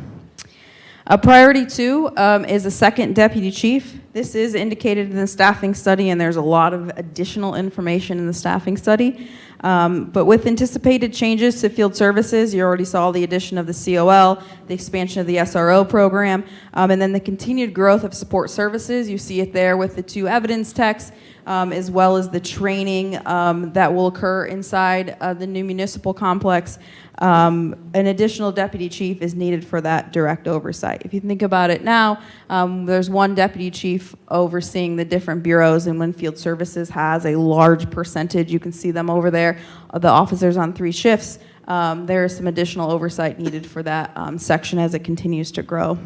Priority 2 is a second deputy chief. This is indicated in the staffing study, and there's a lot of additional information in the staffing study. But with anticipated changes to field services, you already saw the addition of the COL, the expansion of the SRO program, and then the continued growth of support services. You see it there with the 2 evidence techs, as well as the training that will occur inside the new municipal complex. An additional deputy chief is needed for that direct oversight. If you think about it now, there's 1 deputy chief overseeing the different bureaus, and when field services has a large percentage, you can see them over there, the officers on 3 shifts, there is some additional oversight needed for that section as it continues to grow.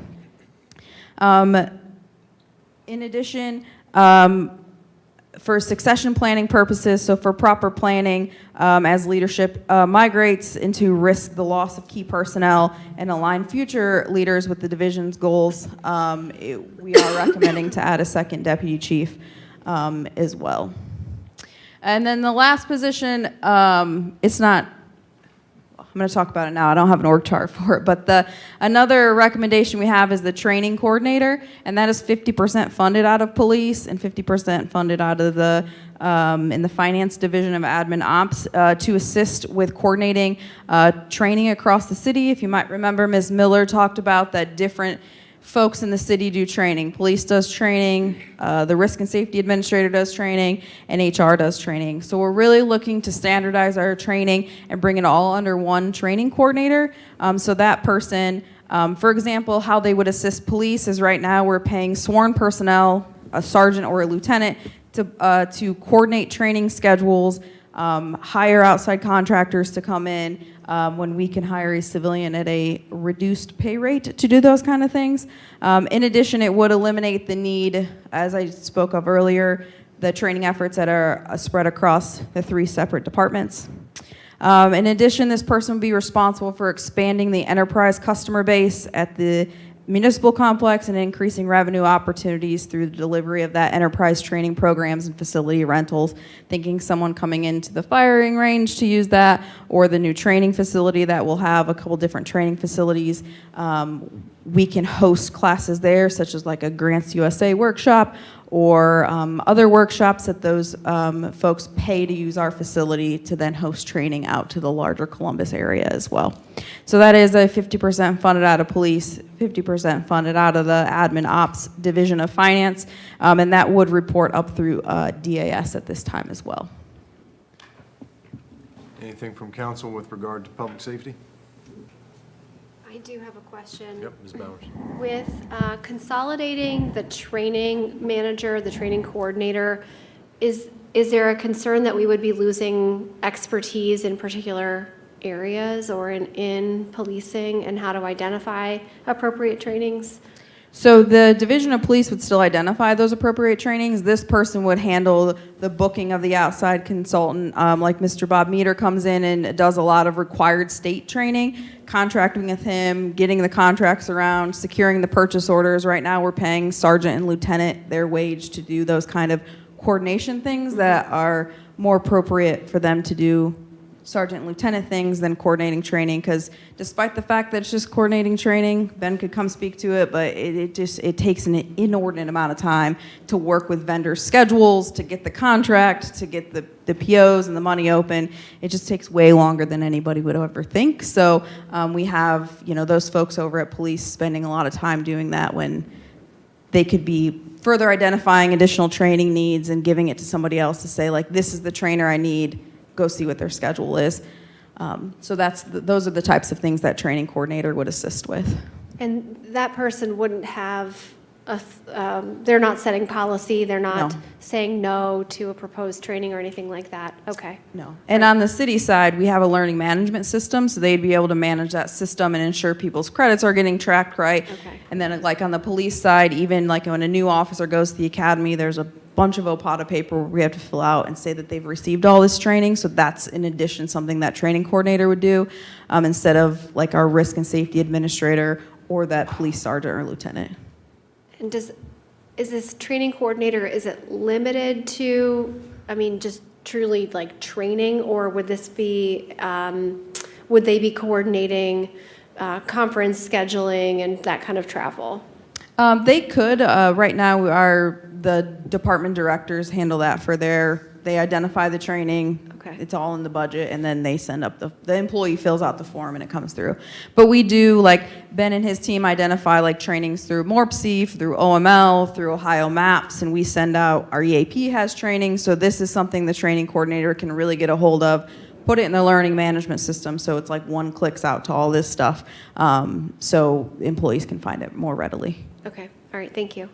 In addition, for succession planning purposes, so for proper planning, as leadership migrates into risk the loss of key personnel and align future leaders with the division's goals, we are recommending to add a second deputy chief as well. And then the last position, it's not, I'm going to talk about it now. I don't have an org chart for it, but another recommendation we have is the training coordinator, and that is 50% funded out of police and 50% funded out of the in the finance division of admin ops to assist with coordinating training across the city. If you might remember, Ms. Miller talked about that different folks in the city do training. Police does training, the risk and safety administrator does training, and HR does training. So we're really looking to standardize our training and bring it all under 1 training coordinator. So that person, for example, how they would assist police is right now we're paying sworn personnel, a sergeant or a lieutenant, to coordinate training schedules, hire outside contractors to come in when we can hire a civilian at a reduced pay rate to do those kind of things. In addition, it would eliminate the need, as I spoke of earlier, the training efforts that are spread across the 3 separate departments. In addition, this person would be responsible for expanding the enterprise customer base at the municipal complex and increasing revenue opportunities through the delivery of that enterprise training programs and facility rentals. Thinking someone coming into the firing range to use that, or the new training facility that will have a couple different training facilities. We can host classes there, such as like a Grants USA workshop, or other workshops that those folks pay to use our facility to then host training out to the larger Columbus area as well. So that is a 50% funded out of police, 50% funded out of the admin ops division of finance, and that would report up through DAS at this time as well. Anything from council with regard to public safety? I do have a question. Yep, Ms. Bowers. With consolidating the training manager, the training coordinator, is there a concern that we would be losing expertise in particular areas or in policing and how to identify appropriate trainings? So the Division of Police would still identify those appropriate trainings. This person would handle the booking of the outside consultant. Like Mr. Bob Meter comes in and does a lot of required state training, contracting with him, getting the contracts around, securing the purchase orders. Right now we're paying sergeant and lieutenant their wage to do those kind of coordination things that are more appropriate for them to do sergeant and lieutenant things than coordinating training, because despite the fact that it's just coordinating training, Ben could come speak to it, but it takes an inordinate amount of time to work with vendor schedules, to get the contract, to get the POs and the money open. It just takes way longer than anybody would ever think. So we have, those folks over at police spending a lot of time doing that when they could be further identifying additional training needs and giving it to somebody else to say, like, this is the trainer I need. Go see what their schedule is. So those are the types of things that training coordinator would assist with. And that person wouldn't have they're not setting policy, they're not saying no to a proposed training or anything like that? Okay. No. And on the city side, we have a learning management system, so they'd be able to manage that system and ensure people's credits are getting tracked right. Okay. And then like on the police side, even like when a new officer goes to the academy, there's a bunch of OPATA paper we have to fill out and say that they've received all this training. So that's in addition something that training coordinator would do instead of like our risk and safety administrator or that police sergeant or lieutenant. And is this training coordinator, is it limited to, just truly like training, or would this be, would they be coordinating conference scheduling and that kind of travel? They could. Right now, the department directors handle that for they identify the training. Okay. It's all in the budget, and then they send up the employee fills out the form and it comes through. But we do, like Ben and his team identify like trainings through MORPC, through OML, through Ohio Maps, and we send out, our EAP has training, so this is something the training coordinator can really get a hold of, put it in the learning management system, so it's like one clicks out to all this stuff, so employees can find it more readily. Okay, all right, thank you.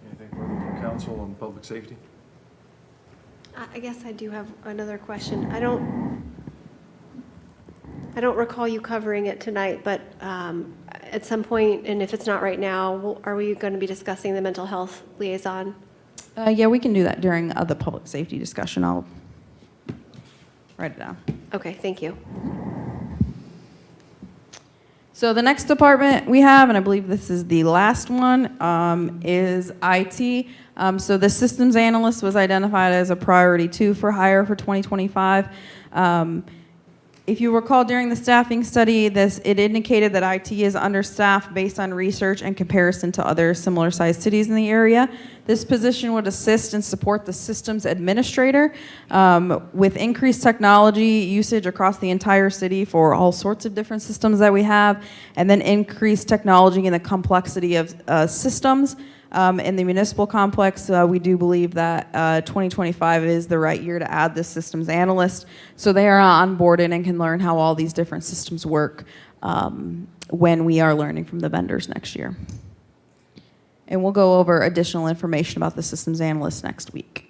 Anything further from council on public safety? I guess I do have another question. I don't recall you covering it tonight, but at some point, and if it's not right now, are we going to be discussing the mental health liaison? Yeah, we can do that during the public safety discussion. I'll write it down. Okay, thank you. So the next department we have, and I believe this is the last one, is IT. So the systems analyst was identified as a priority 2 for hire for 2025. If you recall during the staffing study, it indicated that IT is understaffed based on research and comparison to other similar sized cities in the area. This position would assist and support the systems administrator with increased technology usage across the entire city for all sorts of different systems that we have, and then increased technology and the complexity of systems. In the municipal complex, we do believe that 2025 is the right year to add this systems analyst. So they are onboarded and can learn how all these different systems work when we are learning from the vendors next year. And we'll go over additional information about the systems analyst next week.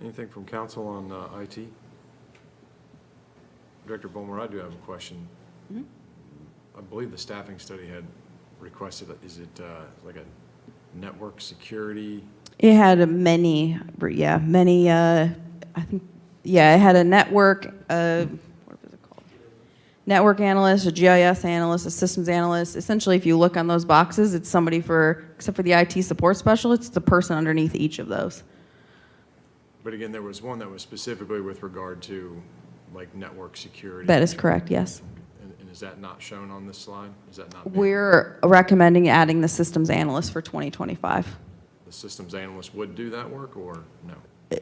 Anything from council on IT? Director Bowmer, I do have a question. Mm-hmm. I believe the staffing study had requested, is it like a network security? It had many, I think, it had a network, what was it called? network analyst, a GIS analyst, a systems analyst. Essentially, if you look on those boxes, it's somebody except for the IT support specialist, it's the person underneath each of those. But again, there was one that was specifically with regard to like network security. That is correct, yes. And is that not shown on this slide? Is that not? We're recommending adding the systems analyst for 2025. The systems analyst would do that work or no?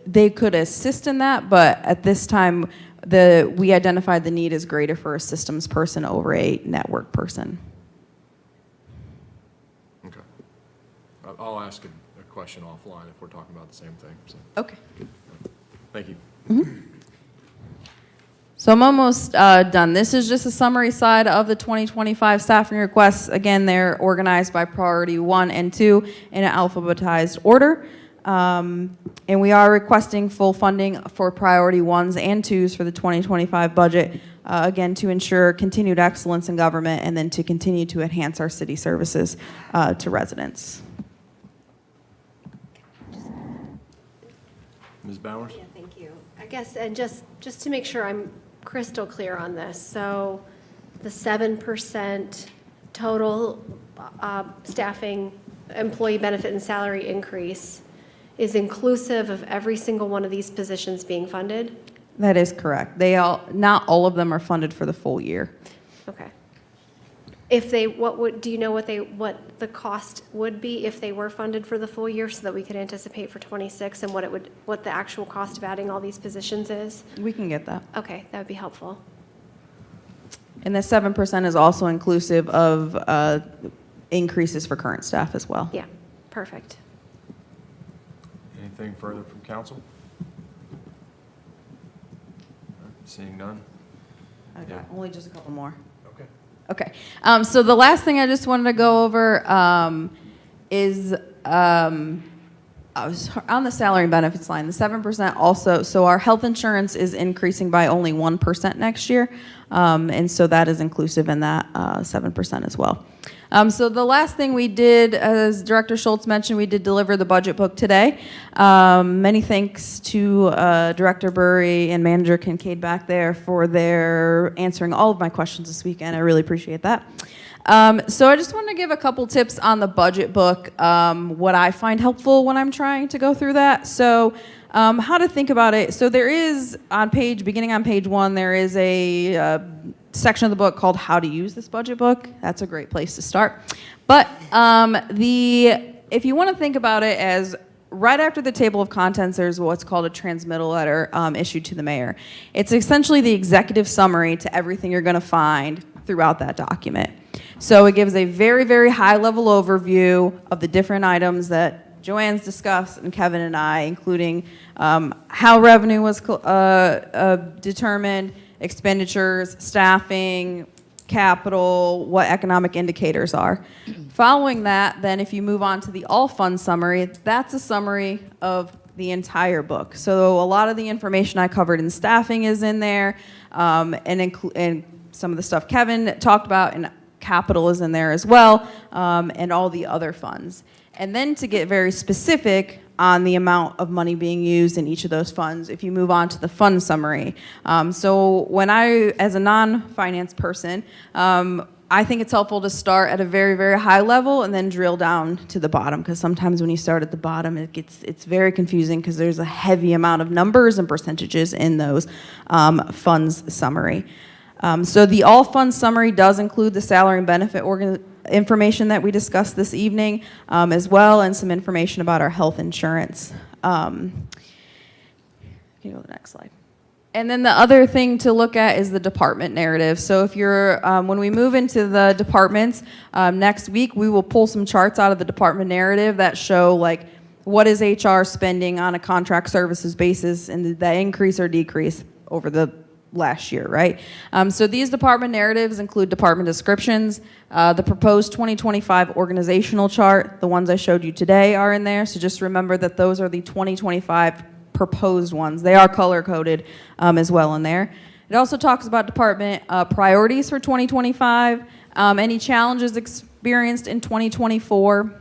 They could assist in that, but at this time, we identified the need is greater for a systems person over a network person. Okay. I'll ask a question offline if we're talking about the same thing. So. Okay. Thank you. Mm-hmm. So I'm almost done. This is just a summary slide of the 2025 staffing requests. Again, they're organized by priority 1 and 2 in an alphabetized order. And we are requesting full funding for priority 1s and 2s for the 2025 budget, again, to ensure continued excellence in government and then to continue to enhance our city services to residents. Ms. Bowers? Yeah, thank you. I guess, and just to make sure I'm crystal clear on this, so the 7% total staffing, employee benefit and salary increase is inclusive of every single one of these positions being funded? That is correct. Not all of them are funded for the full year. Okay. If they, do you know what the cost would be if they were funded for the full year so that we could anticipate for 26 and what the actual cost of adding all these positions is? We can get that. Okay, that would be helpful. And the 7% is also inclusive of increases for current staff as well. Yeah, perfect. Anything further from council? Seeing none? Okay, only just a couple more. Okay. Okay, so the last thing I just wanted to go over is I was on the salary and benefits line, the 7% also, so our health insurance is increasing by only 1% next year, and so that is inclusive in that 7% as well. So the last thing we did, as Director Schultz mentioned, we did deliver the budget book today. Many thanks to Director Burry and Manager Kincaid back there for their answering all of my questions this weekend. I really appreciate that. So I just want to give a couple tips on the budget book, what I find helpful when I'm trying to go through that. So how to think about it. So there is beginning on page 1, there is a section of the book called How to Use This Budget Book. That's a great place to start. But if you want to think about it as right after the table of contents, there's what's called a transmittal letter issued to the mayor. It's essentially the executive summary to everything you're going to find throughout that document. So it gives a very, very high-level overview of the different items that Joanne's discussed and Kevin and I, including how revenue was determined, expenditures, staffing, capital, what economic indicators are. Following that, then if you move on to the all fund summary, that's a summary of the entire book. So a lot of the information I covered in staffing is in there, and some of the stuff Kevin talked about, and capital is in there as well, and all the other funds. And then to get very specific on the amount of money being used in each of those funds, if you move on to the fund summary. So when I, as a non-finance person, I think it's helpful to start at a very, very high level and then drill down to the bottom, because sometimes when you start at the bottom, it's very confusing because there's a heavy amount of numbers and percentages in those funds summary. So the all funds summary does include the salary and benefit information that we discussed this evening, as well, and some information about our health insurance. Can you go to the next slide? And then the other thing to look at is the department narrative. So if you're, when we move into the departments next week, we will pull some charts out of the department narrative that show like what is HR spending on a contract services basis and did that increase or decrease over the last year, right? So these department narratives include department descriptions. The proposed 2025 organizational chart, the ones I showed you today, are in there. So just remember that those are the 2025 proposed ones. They are color-coded as well in there. It also talks about department priorities for 2025, any challenges experienced in 2024,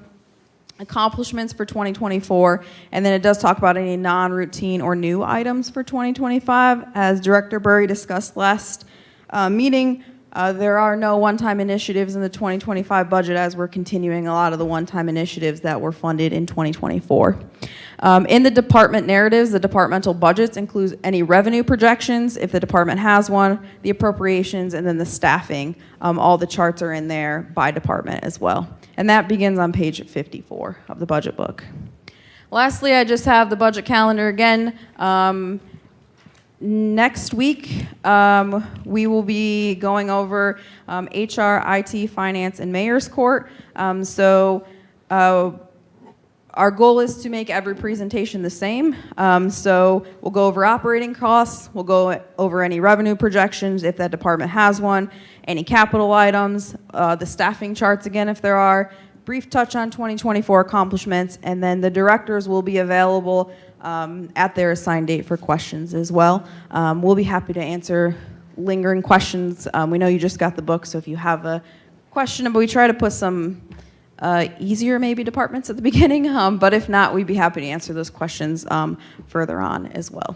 accomplishments for 2024, and then it does talk about any non-routine or new items for 2025. As Director Burry discussed last meeting, There are no one-time initiatives in the 2025 budget as we're continuing a lot of the one-time initiatives that were funded in 2024. In the department narratives, the departmental budgets includes any revenue projections, if the department has one, the appropriations, and then the staffing. All the charts are in there by department as well. And that begins on page 54 of the budget book. Lastly, I just have the budget calendar again. Next week, we will be going over HR, IT, Finance, and Mayor's Court. Our goal is to make every presentation the same. So we'll go over operating costs, we'll go over any revenue projections if that department has one, any capital items, the staffing charts again if there are, brief touch on 2024 accomplishments, and then the directors will be available at their assigned date for questions as well. We'll be happy to answer lingering questions. We know you just got the book, so if you have a question, but we try to put some easier maybe departments at the beginning, but if not, we'd be happy to answer those questions further on as well.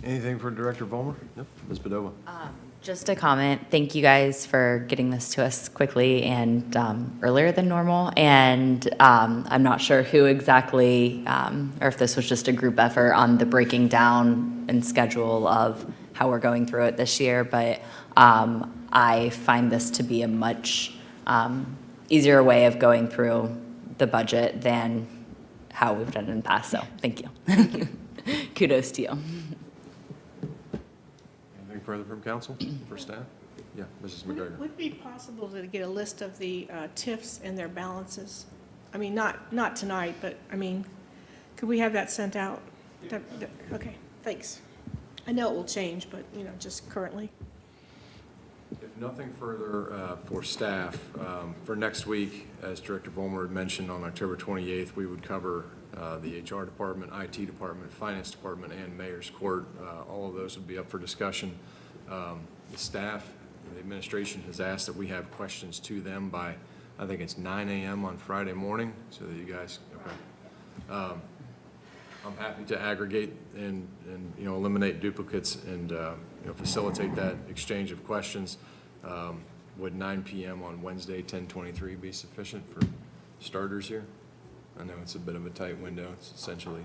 Anything for Director Vollmer? Yep. Ms. Padova? Just a comment. Thank you guys for getting this to us quickly and earlier than normal. And I'm not sure who exactly, or if this was just a group effort on the breaking down and schedule of how we're going through it this year, but I find this to be a much easier way of going through the budget than how we've done it in the past. So thank you. Kudos to you. Anything further from council for staff? Yeah, Mrs. McGregor. Would it be possible to get a list of the TIFs and their balances? I mean, not tonight, but I mean, could we have that sent out? Okay, thanks. I know it will change, but you know, just currently. If nothing further for staff, for next week, as Director Vollmer had mentioned, on October 28th, we would cover the HR department, IT department, finance department, and mayor's court. All of those would be up for discussion. The staff, the administration has asked that we have questions to them by, I think it's 9 a.m. on Friday morning, so that you guys, okay. I'm happy to aggregate and you know, eliminate duplicates and you know, facilitate that exchange of questions. Would 9 p.m. on Wednesday, 10/23 be sufficient for starters here? I know it's a bit of a tight window. It's essentially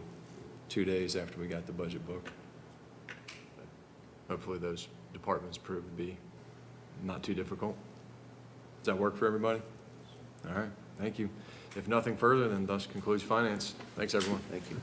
2 days after we got the budget book. But hopefully those departments prove to be not too difficult. Does that work for everybody? All right, thank you. If nothing further, then thus concludes finance. Thanks, everyone. Thank you.